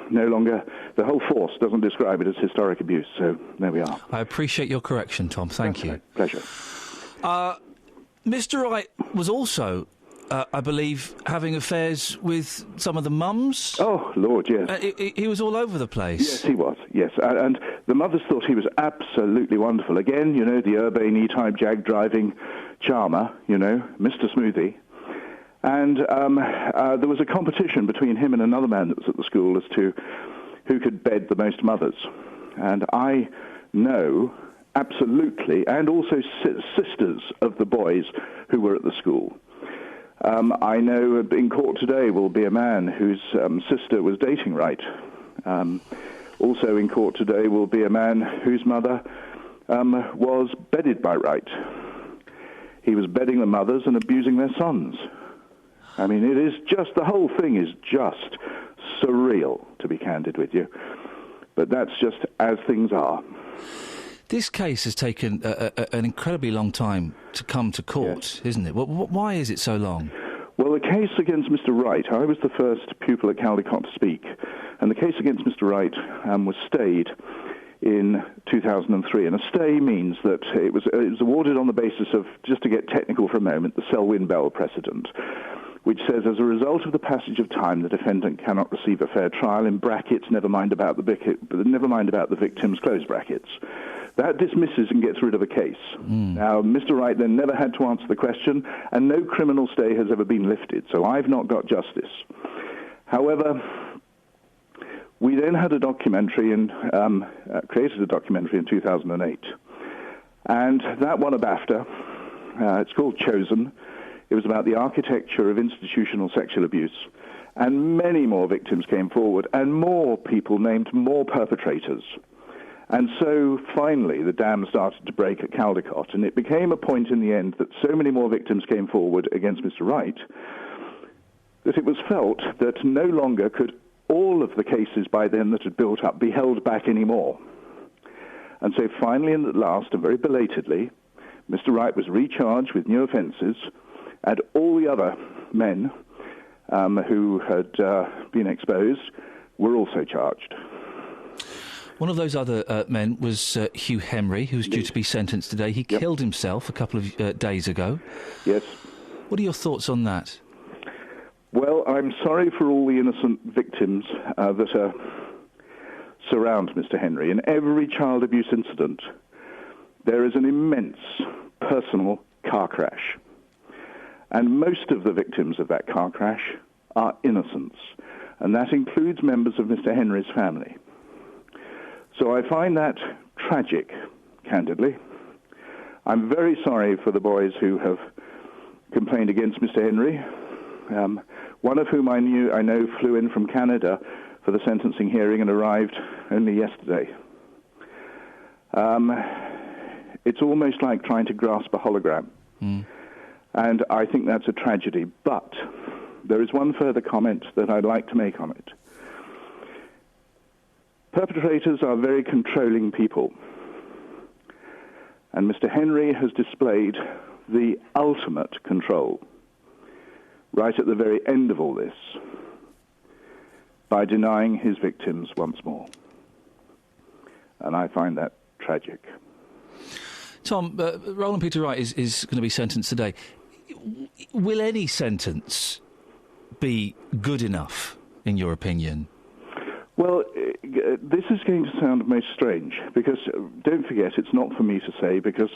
no longer, the whole force doesn't describe it as historic abuse, so there we are. I appreciate your correction, Tom. Thank you. Pleasure. Mr. Wright was also, I believe, having affairs with some of the mums. Oh, Lord, yes. He was all over the place. Yes, he was, yes. And the mothers thought he was absolutely wonderful. Again, you know, the Urbane E-Type jag-driving charmer, you know, Mr. Smoothie. And there was a competition between him and another man that was at the school as to who could bed the most mothers. And I know absolutely, and also sisters of the boys who were at the school. I know in court today will be a man whose sister was dating Wright. Also in court today will be a man whose mother was bedded by Wright. He was bedding the mothers and abusing their sons. I mean, it is just, the whole thing is just surreal, to be candid with you. But that's just as things are. This case has taken an incredibly long time to come to court, isn't it? Why is it so long? Well, the case against Mr. Wright, I was the first pupil at Caldecott to speak, and the case against Mr. Wright was stayed in 2003. And a stay means that it was awarded on the basis of, just to get technical for a moment, the Selwyn-Bell precedent, which says, as a result of the passage of time, the defendant cannot receive a fair trial, in brackets, never mind about the victims, close brackets. That dismisses and gets rid of a case. Now, Mr. Wright then never had to answer the question, and no criminal stay has ever been lifted, so I've not got justice. However, we then had a documentary, created a documentary in 2008, and that won a BAFTA. It's called Chosen. It was about the architecture of institutional sexual abuse, and many more victims came forward, and more people named more perpetrators. And so, finally, the dam started to break at Caldecott, and it became a point in the end that so many more victims came forward against Mr. Wright that it was felt that no longer could all of the cases by then that had built up be held back anymore. And so, finally, and at last, and very belatedly, Mr. Wright was recharged with new offences, and all the other men who had been exposed were also charged. One of those other men was Hugh Henry, who was due to be sentenced today. He killed himself a couple of days ago. Yes. What are your thoughts on that? Well, I'm sorry for all the innocent victims that surround Mr. Henry. In every child abuse incident, there is an immense personal car crash. And most of the victims of that car crash are innocents. And that includes members of Mr. Henry's family. So I find that tragic, candidly. I'm very sorry for the boys who have complained against Mr. Henry, one of whom I know flew in from Canada for the sentencing hearing and arrived only yesterday. It's almost like trying to grasp a hologram. And I think that's a tragedy. But there is one further comment that I'd like to make on it. Perpetrators are very controlling people. And Mr. Henry has displayed the ultimate control right at the very end of all this by denying his victims once more. And I find that tragic. Tom, Roland Peter Wright is going to be sentenced today. Will any sentence be good enough, in your opinion? Well, this is going to sound most strange, because don't forget, it's not for me to say, because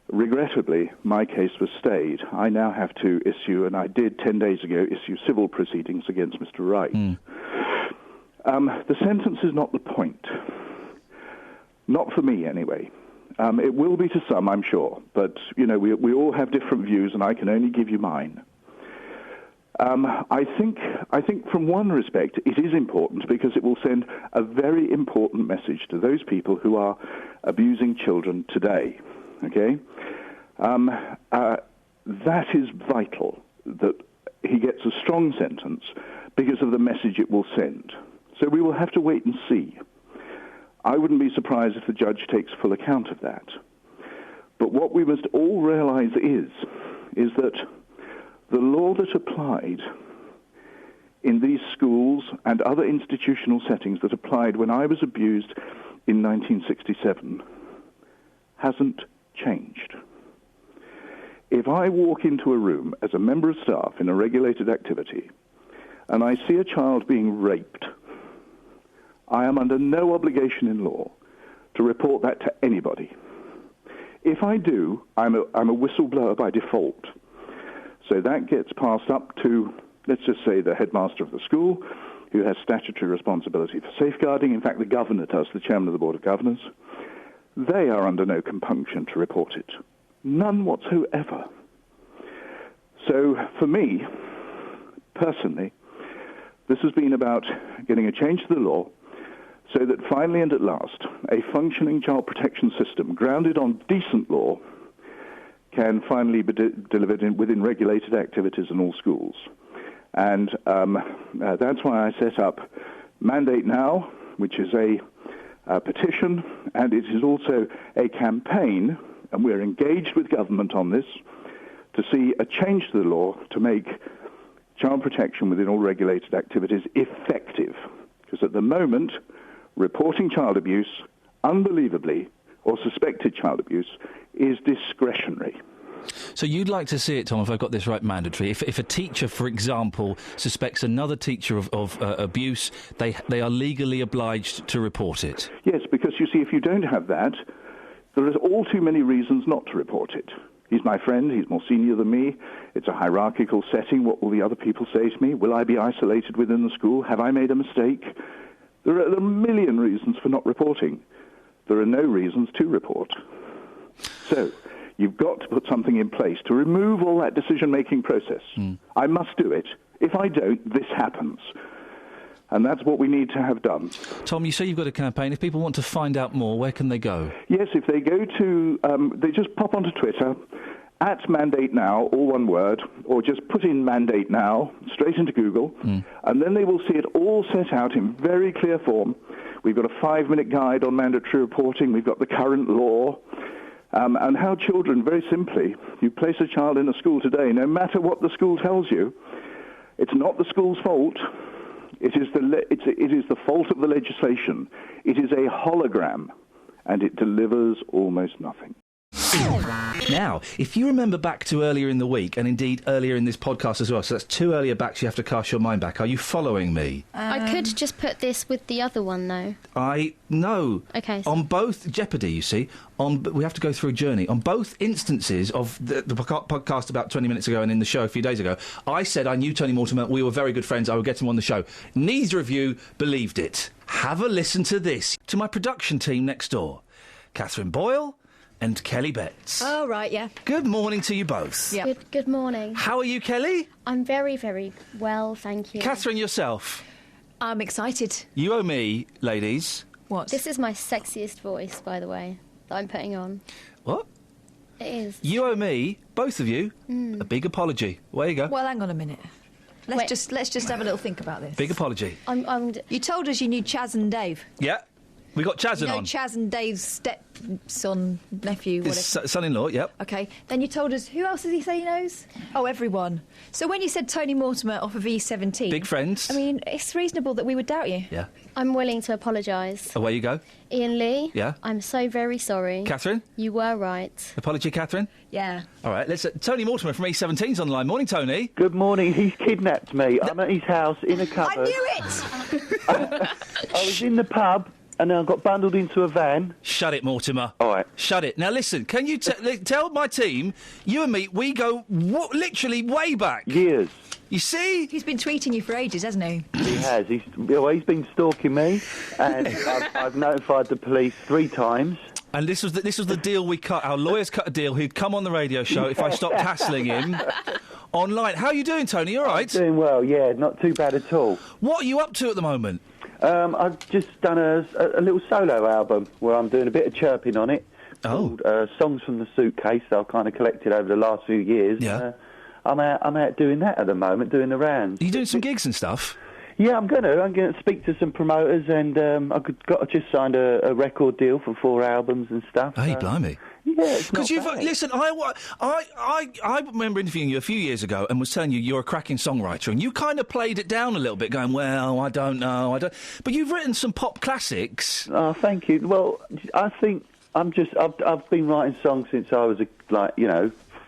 regrettably, my case was stayed. I now have to issue, and I did 10 days ago, issue civil proceedings against Mr. Wright. The sentence is not the point. Not for me, anyway. It will be to some, I'm sure, but, you know, we all have different views, and I can only give you mine. I think from one respect it is important because it will send a very important message to those people who are abusing children today. Okay? That is vital, that he gets a strong sentence because of the message it will send. So we will have to wait and see. I wouldn't be surprised if the judge takes full account of that. But what we must all realise is that the law that applied in these schools and other institutional settings that applied when I was abused in 1967 hasn't changed. If I walk into a room as a member of staff in a regulated activity and I see a child being raped, I am under no obligation in law to report that to anybody. If I do, I'm a whistleblower by default. So that gets passed up to, let's just say, the headmaster of the school, who has statutory responsibility for safeguarding. In fact, the governor does, the chairman of the Board of Governors. They are under no compunction to report it. None whatsoever. So for me, personally, this has been about getting a change to the law so that finally and at last, a functioning child protection system grounded on decent law can finally be delivered within regulated activities in all schools. And that's why I set up Mandate Now, which is a petition, and it is also a campaign, and we're engaged with government on this, to see a change to the law to make child protection within all regulated activities effective. Because at the moment, reporting child abuse, unbelievably, or suspected child abuse, is discretionary. So you'd like to see it, Tom, if I've got this right, mandatory. If a teacher, for example, suspects another teacher of abuse, they are legally obliged to report it? Yes, because, you see, if you don't have that, there are all too many reasons not to report it. He's my friend, he's more senior than me, it's a hierarchical setting, what will the other people say to me? Will I be isolated within the school? Have I made a mistake? There are a million reasons for not reporting. There are no reasons to report. So, you've got to put something in place to remove all that decision-making process. I must do it. If I don't, this happens. And that's what we need to have done. Tom, you say you've got a campaign. If people want to find out more, where can they go? Yes, if they go to... they just pop onto Twitter, @Mandate Now, all one word, or just put in Mandate Now, straight into Google, and then they will see it all set out in very clear form. We've got a 5-minute guide on mandatory reporting. We've got the current law. And how children, very simply, you place a child in a school today, no matter what the school tells you, it's not the school's fault. It is the fault of the legislation. It is a hologram, and it delivers almost nothing. Now, if you remember back to earlier in the week, and indeed earlier in this podcast as well, so that's 2 earlier backs, you have to cast your mind back. Are you following me? I could just put this with the other one, though. No. Okay. So on both Jeopardy, you see, we have to go through a journey. On both instances of the podcast about 20 minutes ago and in the show a few days ago, I said I knew Tony Mortimer, we were very good friends, I would get him on the show. Neither of you believed it. Have a listen to this. To my production team next door, Catherine Boyle and Kelly Betts. Oh, right, yeah. Good morning to you both. Yeah. Good morning. How are you, Kelly? I'm very, very well, thank you. Catherine, yourself? I'm excited. You owe me, ladies. What? This is my sexiest voice, by the way, that I'm putting on. What? It is. You owe me, both of you, a big apology. Where you go? Well, hang on a minute. Let's just have a little think about this. Big apology. You told us you knew Chaz and Dave. Yeah. We got Chaz on. Chaz and Dave's stepson, nephew, whatever. His son-in-law, yep. OK. Then you told us, who else does he say he knows? Oh, everyone. So when you said Tony Mortimer off of E17... Big friends. I mean, it's reasonable that we would doubt you. Yeah. I'm willing to apologise. Away you go. Ian Lee. Yeah? I'm so very sorry. Catherine? You were right. Apology, Catherine? Yeah. All right, let's... Tony Mortimer from E17's on the line. Morning, Tony. Good morning. He's kidnapped me. I'm at his house in a cupboard. I knew it! I was in the pub... and then I got bundled into a van. Shut it, Mortimer. All right. Shut it. Now, listen, can you tell my team, you and me, we go literally way back. Years. You see? He's been tweeting you for ages, hasn't he? He has. He's been stalking me, and I've notified the police 3 times. And this was the deal we cut. Our lawyers cut a deal. He'd come on the radio show if I stopped hassling him online. How are you doing, Tony? You all right? I'm doing well, yeah, not too bad at all. What are you up to at the moment? I've just done a little solo album where I'm doing a bit of chirping on it. Called Songs from the Suitcase that I've kind of collected over the last few years. Yeah. I'm out doing that at the moment, doing the rounds. Are you doing some gigs and stuff? Yeah, I'm going to speak to some promoters, and I just signed a record deal for 4 albums and stuff. Hey, blimey. Yeah, because listen. I remember interviewing you a few years ago and was telling you you're a cracking songwriter, and you kind of played it down a little bit, going, "Well, I don't know, But you've written some pop classics. Oh, thank you. Well, I think I've been writing songs since I was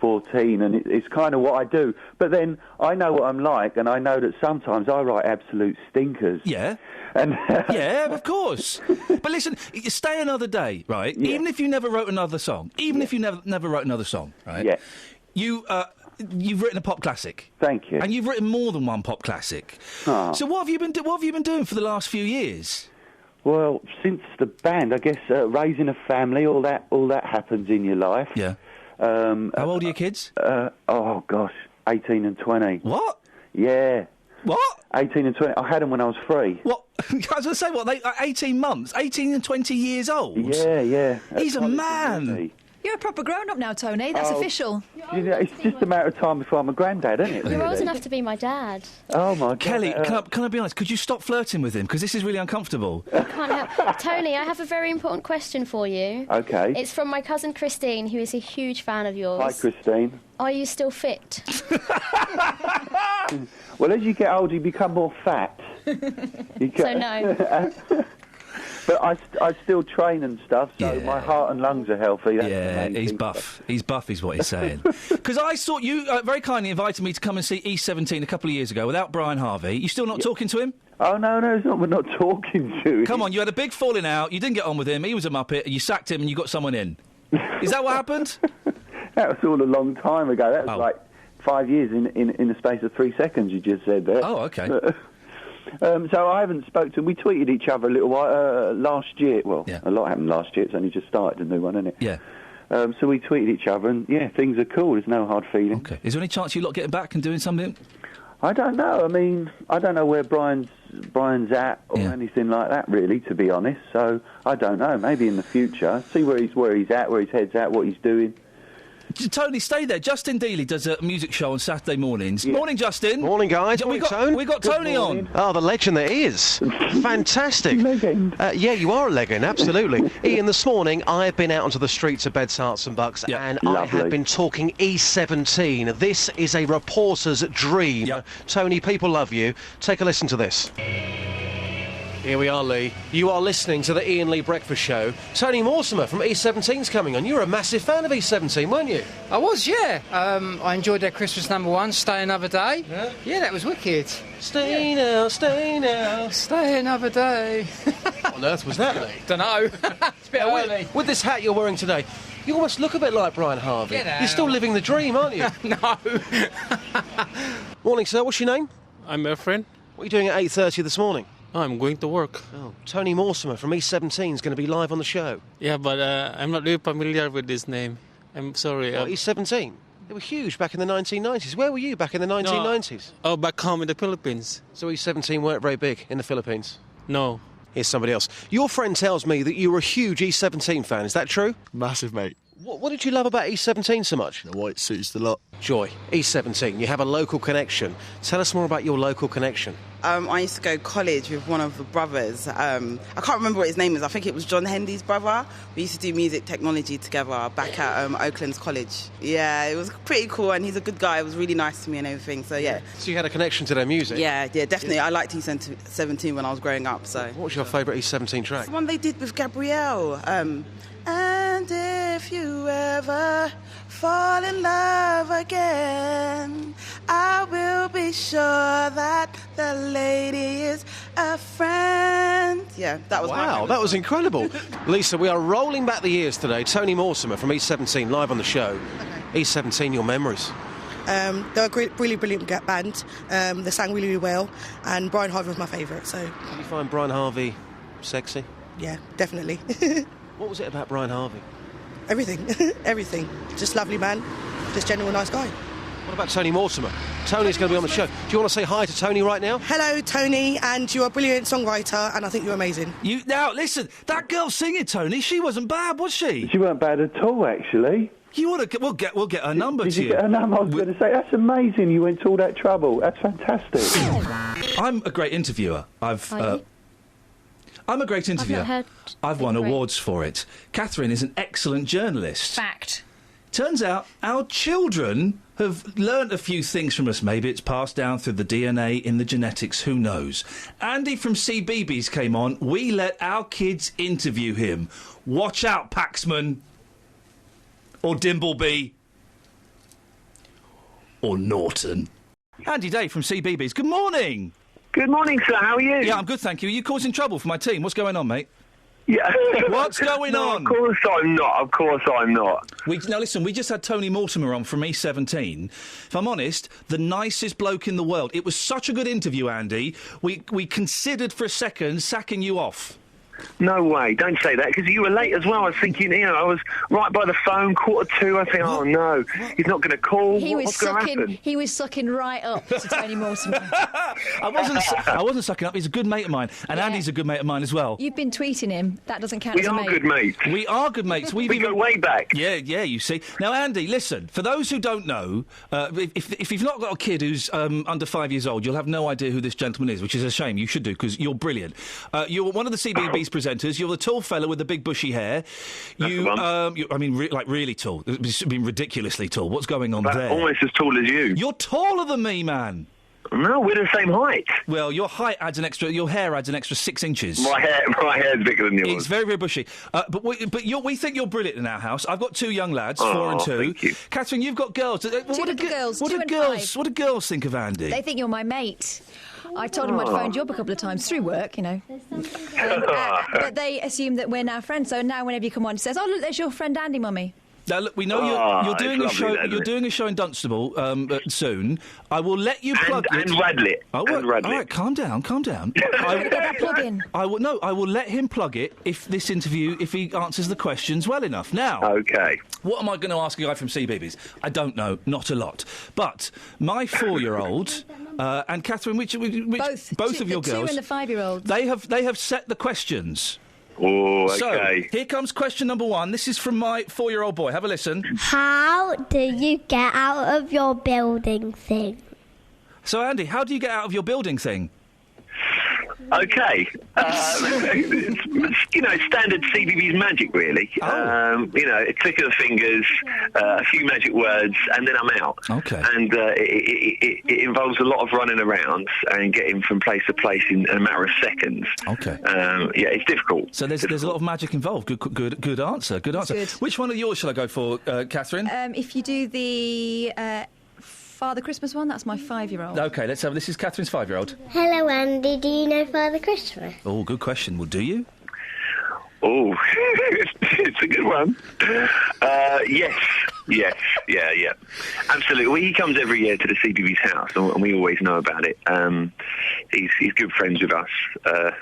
14, and it's kind of what I do. But then I know what I'm like, and I know that sometimes I write absolute stinkers. Yeah. And yeah, of course. But listen, Stay Another Day, right? Yeah. Even if you never wrote another song, if you never wrote another song, right? Yeah. You've written a pop classic. Thank you. And you've written more than one pop classic. Oh. So what have you been doing for the last few years? Well, since the band, I guess raising a family, all that happens in your life. Yeah. How old are your kids? Oh gosh, 18 and 20. What? Yeah. What? 18 and 20. I had them when I was 3. What? I was going to say, what, they 18 months? 18 and 20 years old? Yeah. He's a man. You're a proper grown-up now, Tony. That's official. It's just a matter of time before I'm a granddad, isn't it? You're really? old enough to be my dad. Oh, my God. Kelly, can I be honest? Could you stop flirting with him? Because this is really uncomfortable. I can't help. Tony, I have a very important question for you. OK. It's from my cousin Christine, who is a huge fan of yours. Hi, Christine. Are you still fit? Well, as you get older, you become more fat. So no. But I still train and stuff, so my heart and lungs are healthy. That's he's buff. He's buff is what he's saying. Because I saw you very kindly invited me to come and see E17 a couple of years ago without Brian Harvey. You still not talking to him? Oh, no, it's not. We're not talking to him. Come on, you had a big falling out. You didn't get on with him. He was a muppet. You sacked him and you got someone in. Is that what happened? That was all a long time ago. That was like 5 years in the space of 3 seconds, you just said there. Oh, OK. So I haven't spoken to him. We tweeted each other a little while last year. Well, a lot happened last year. It's only just started a new one, isn't it? Yeah. So we tweeted each other, and things are cool. There's no hard feelings. Okay. Is there any chance you lot getting back and doing something? I don't know. I mean, I don't know where Brian's at or anything like that, really, to be honest. So I don't know. Maybe in the future, see where he's at, where his head's at, what he's doing. Tony, stay there. Justin Dealey does a music show on Saturday mornings. Yeah. Morning, Justin. Morning, guys. We got Tony on. Oh, the legend that is. Fantastic. Legend. Yeah, you are a legend, absolutely. Ian, this morning I've been out onto the streets of Beds, Herts and Bucks, and I have been talking E17. This is a reporter's dream. Yep. Tony, people love you. Take a listen to this. Here we are, Lee. You are listening to the Ian Lee Breakfast Show. Tony Mortimer from E17's coming on. You were a massive fan of E17, weren't you? I was, yeah. I enjoyed their Christmas #1, Stay Another Day. Yeah, that was wicked. Stay now, stay now. Stay another day. What on earth was that, Lee? Don't know. It's a bit early. With this hat you're wearing today, you almost look a bit like Brian Harvey. Get out. You're still living the dream, aren't you? No. Morning, sir. What's your name? I'm Efren. What are you doing at 8:30 this morning? I'm going to work. Oh, Tony Mortimer from E17 is going to be live on the show. Yeah, but I'm not really familiar with this name. I'm sorry. E17? They were huge back in the 1990s. Where were you back in the 1990s? No. Oh, back home in the Philippines. So E17 weren't very big in the Philippines? No. Here's somebody else. Your friend tells me that you were a huge E17 fan. Is that true? Massive, mate. What did you love about E17 so much? The white suits, the lot. Joy, E17, you have a local connection. Tell us more about your local connection. I used to go to college with one of the brothers. I can't remember what his name is. I think it was John Hendy's brother. We used to do music technology together back at Oakland's college. Yeah, it was pretty cool, and he's a good guy. It was really nice to me and everything, so yeah. So you had a connection to their music? Yeah, definitely. Yeah. I liked E17 when I was growing up, so... What was your favourite E17 track? The one they did with Gabrielle. And if you ever fall in love again, I will be sure that the lady is a friend. Yeah, that was Wow, that was incredible. Lisa, we are rolling back the years today. Tony Mortimer from E17 live on the show. Okay. E17, your memories. They're a really brilliant band. They sang really, really well, and Brian Harvey was my favourite. So, did you find Brian Harvey sexy? Yeah, definitely. What was it about Brian Harvey? Everything. Everything. Just lovely man. Just genuine nice guy. What about Tony Mortimer? Tony's going to be on the show. Do you want to say hi to Tony right now? Hello, Tony, and you're a brilliant songwriter, and I think you're amazing. Now, listen, that girl singing, Tony, she wasn't bad, was she? She weren't bad at all, actually. You want to? We'll get her number Did to you get her number? I was going to say, that's amazing. You went to all that trouble. That's fantastic. I'm a great interviewer. I'm a great interviewer. I've won awards for it. Catherine is an excellent journalist. Fact. Turns out our children have learnt a few things from us. Maybe it's passed down through the DNA in the genetics, who knows. Andy from CBeebies came on. We let our kids interview him. Watch out, Paxman. Or Dimbleby. Or Norton. Andy Day from CBeebies. Good morning. Good morning, sir. How are you? Yeah, I'm good, thank you. Are you causing trouble for my team? What's going on, mate? Yeah. What's going on? Of course I'm not. Of course I'm not. Now, listen, we just had Tony Mortimer on from E17. If I'm honest, the nicest bloke in the world. It was such a good interview, Andy. We considered for a second sacking you off. No way. Don't say that, because you were late as well. I was thinking, I was right by the phone, 1:45. I think, oh, no, he's not going to call. What's going to happen? He was sucking right up to Tony Mortimer. I wasn't sucking up. He's a good mate of mine. And Andy's a good mate of mine as well. You've been tweeting him. That doesn't count as a mate. We are good mates. We are good mates. We go way back. Yeah, you see. Now, Andy, listen, for those who don't know, if you've not got a kid who's under 5 years old, you'll have no idea who this gentleman is, which is a shame. You should do, because you're brilliant. You're one of the CBeebies presenters. You're the tall fella with the big bushy hair. Really tall. It's been ridiculously tall. What's going on there? Almost as tall as you. You're taller than me, man. No, we're the same height. Well, your hair adds an extra 6 inches. My hair's bigger than yours. It's very, very bushy. But we think you're brilliant in our house. I've got 2 young lads, 4 and 2. Thank you. Catherine, you've got girls. What do girls think of Andy? They think you're my mate. I told them I'd phoned you up a couple of times through work, but they assume that we're now friends. So now, whenever you come on, it says, "Oh, look, there's your friend Andy, Mummy." Now, look, we know you're doing a show. You're doing a show in Dunstable soon. I will let you plug it. And Radlett. All right, calm down. I will get that plug in. I will let him plug it if he answers the questions well enough. Now, okay. What am I going to ask a guy from CBeebies? I don't know, not a lot. But my 4-year-old and Catherine, which both of your girls, 2 and the 5-year-old, they have set the questions. Oh, okay. So, here comes question number 1. This is from my 4-year-old boy. Have a listen. How do you get out of your building thing? So, Andy, how do you get out of your building thing? Okay. Standard CBeebies magic, really. A click of the fingers, a few magic words, and then I'm out. Okay. And it involves a lot of running around and getting from place to place in a matter of seconds. Okay. It's difficult. So there's a lot of magic involved. Good answer. Good answer. Good. Which one of yours shall I go for, Catherine? If you do the Father Christmas one, that's my 5-year-old. Okay, let's have. This is Catherine's 5-year-old. Hello, Andy. Do you know Father Christmas? Oh, good question. Well, do you? Oh, it's a good one. Yes. Yeah. Absolutely. Well, he comes every year to the CBeebies house, and we always know about it. He's good friends with us. At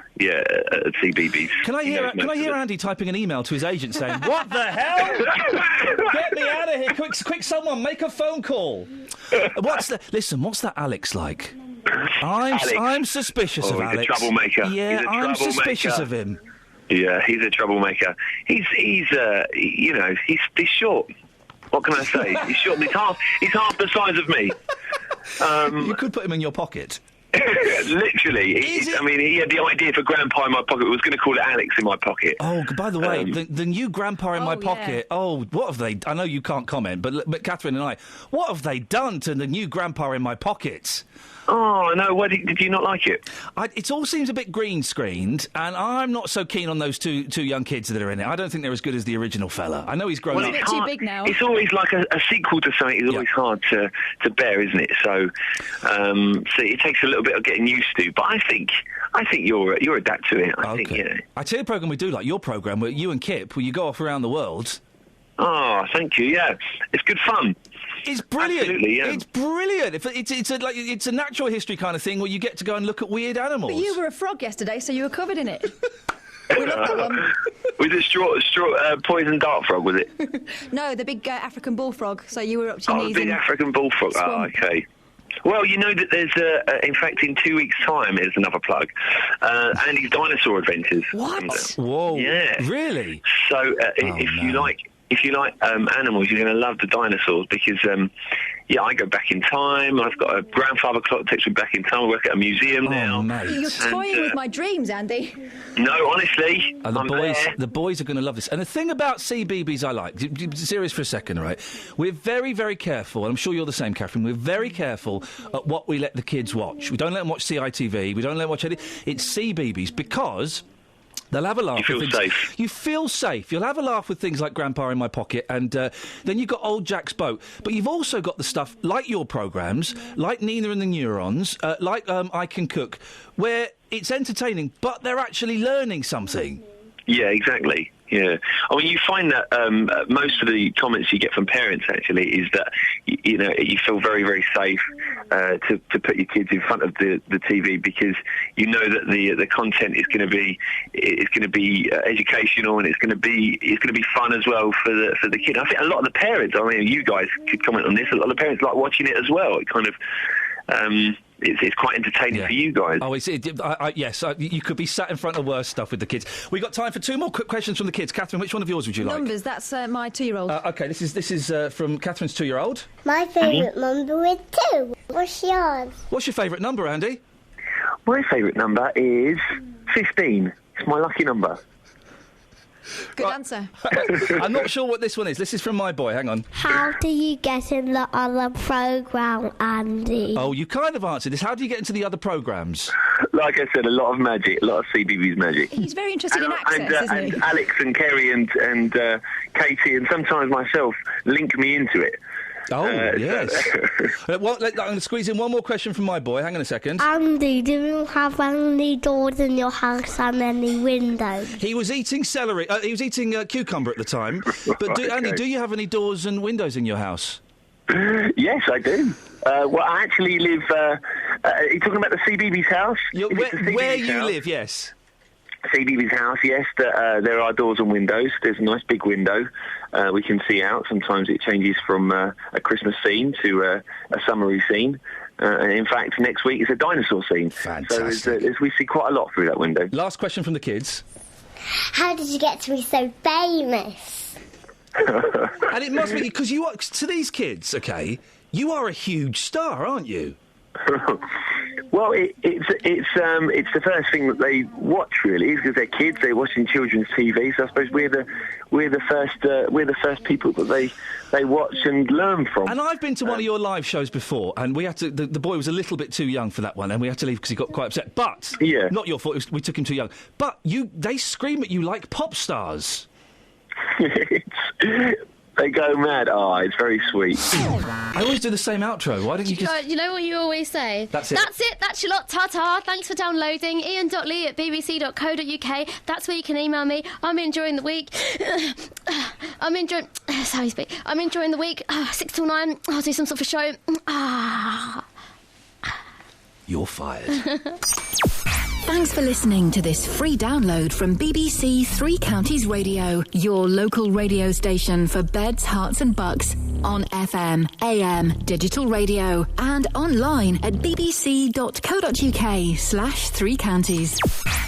CBeebies. Can I hear Andy typing an email to his agent saying, "What the hell? Get me out of here! Quick! Someone make a phone call." What's that Alex like? I'm suspicious of Alex. He's a troublemaker. Yeah, I'm suspicious of him. Yeah, he's a troublemaker. He's short. What can I say? He's short. He's half the size of me. You could put him in your pocket. Literally. He had the idea for Grandpa in my pocket. We was going to call it Alex in my pocket. Oh, by the way, the new Grandpa in my pocket. Yeah. Oh, what have they... I know you can't comment, but Catherine and I, what have they done to the new Grandpa in my pocket? Oh, no, why did you not like it? It all seems a bit green-screened, and I'm not so keen on those two young kids that are in it. I don't think they're as good as the original fella. I know he's grown up. He's a bit too big now. It's always like a sequel to something is always hard to bear, isn't it? So it takes a little bit of getting used to, but I think you're adapt to it. I think, I tell you a programme we do like, your programme, where you and Kip, where you go off around the world. Oh, thank you, yeah. It's good fun. It's brilliant. Absolutely, yeah. It's brilliant. It's a natural history kind of thing where you get to go and look at weird animals. But you were a frog yesterday, so you were covered in it. We love that one. Was it straw poison dart frog, was it? No, the big African bullfrog. So you were up to your knees big in African bullfrog. swamp. Oh, okay. Well, you know that there's, in fact, in 2 weeks' time, here's another plug, Andy's Dinosaur Adventures. What? Whoa. Yeah. Really? So, if you like animals, you're going to love the dinosaurs because, I go back in time. I've got a grandfather clock that takes me back in time. I work at a museum now. Mate. You're toying with my dreams, Andy. No, honestly. And I'm there. the boys are going to love this. And the thing about CBeebies I like, serious for a second, right? We're very, very careful, and I'm sure you're the same, Catherine, we're very careful at what we let the kids watch. We don't let them watch CITV, we don't let them watch any... It's CBeebies because... They'll have a laugh. You feel safe. You feel safe. You'll have a laugh with things like Grandpa in My Pocket, and then you've got Old Jack's Boat. But you've also got the stuff like your programmes, like Nina and the Neurons, like I Can Cook, where it's entertaining, but they're actually learning something. Yeah, exactly. Yeah. I mean, you find that most of the comments you get from parents, actually, is that, you feel very, very safe to put your kids in front of the TV because you know that the content is going to be educational and it's going to be fun as well for the kid. I think a lot of the parents, I mean, you guys could comment on this, a lot of the parents like watching it as well. It kind of... It's quite entertaining for you guys. Oh, yes. You could be sat in front of worse stuff with the kids. We've got time for 2 more quick questions from the kids. Catherine, which one of yours would you like? Numbers. That's my 2-year-old. OK, this is from Catherine's 2-year-old. My favourite number is 2. What's yours? What's your favourite number, Andy? My favourite number is 15. It's my lucky number. Good answer. I'm not sure what this one is. This is from my boy. Hang on. How do you get in the other programme, Andy? Oh, you kind of answered this. How do you get into the other programmes? Like I said, a lot of magic, a lot of CBeebies magic. He's very interested in access, isn't he? And Alex and Kerry and Katie and sometimes myself link me into it. Oh, yes. I'm going to squeeze in one more question from my boy. Hang on a second. Andy, do you have any doors in your house and any windows? He was eating celery. He was eating cucumber at the time. But, Andy, do you have any doors and windows in your house? Yes, I do. I actually live... are you talking about the CBeebies house? Where you live, yes. CBeebies house, yes. There are doors and windows. There's a nice big window. We can see out. Sometimes it changes from a Christmas scene to a summery scene. And in fact, next week is a dinosaur scene. Fantastic. So we see quite a lot through that window. Last question from the kids. How did you get to be so famous? And it must be because you are, to these kids, OK, you are a huge star, aren't you? Well, it's the first thing that they watch, really, because they're kids. They're watching children's TV. So I suppose we're the first people that they watch and learn from. And I've been to one of your live shows before, and we had to. The boy was a little bit too young for that one, and we had to leave because he got quite upset. But not your fault. We took him too young. But they scream at you like pop stars. They go mad. Oh, it's very sweet. I always do the same outro. Why don't you just... You know what you always say? That's it. That's it. That's your lot. Ta-ta. Thanks for downloading. iain.lee@bbc.co.uk. That's where you can email me. I'm enjoying the week. I'm enjoying the week. 6 till 9. I'll do some sort of show. You're fired. Thanks for listening to this free download from BBC Three Counties Radio, your local radio station for beds, hearts and bucks, on FM, AM, digital radio, and online at bbc.co.uk/3counties.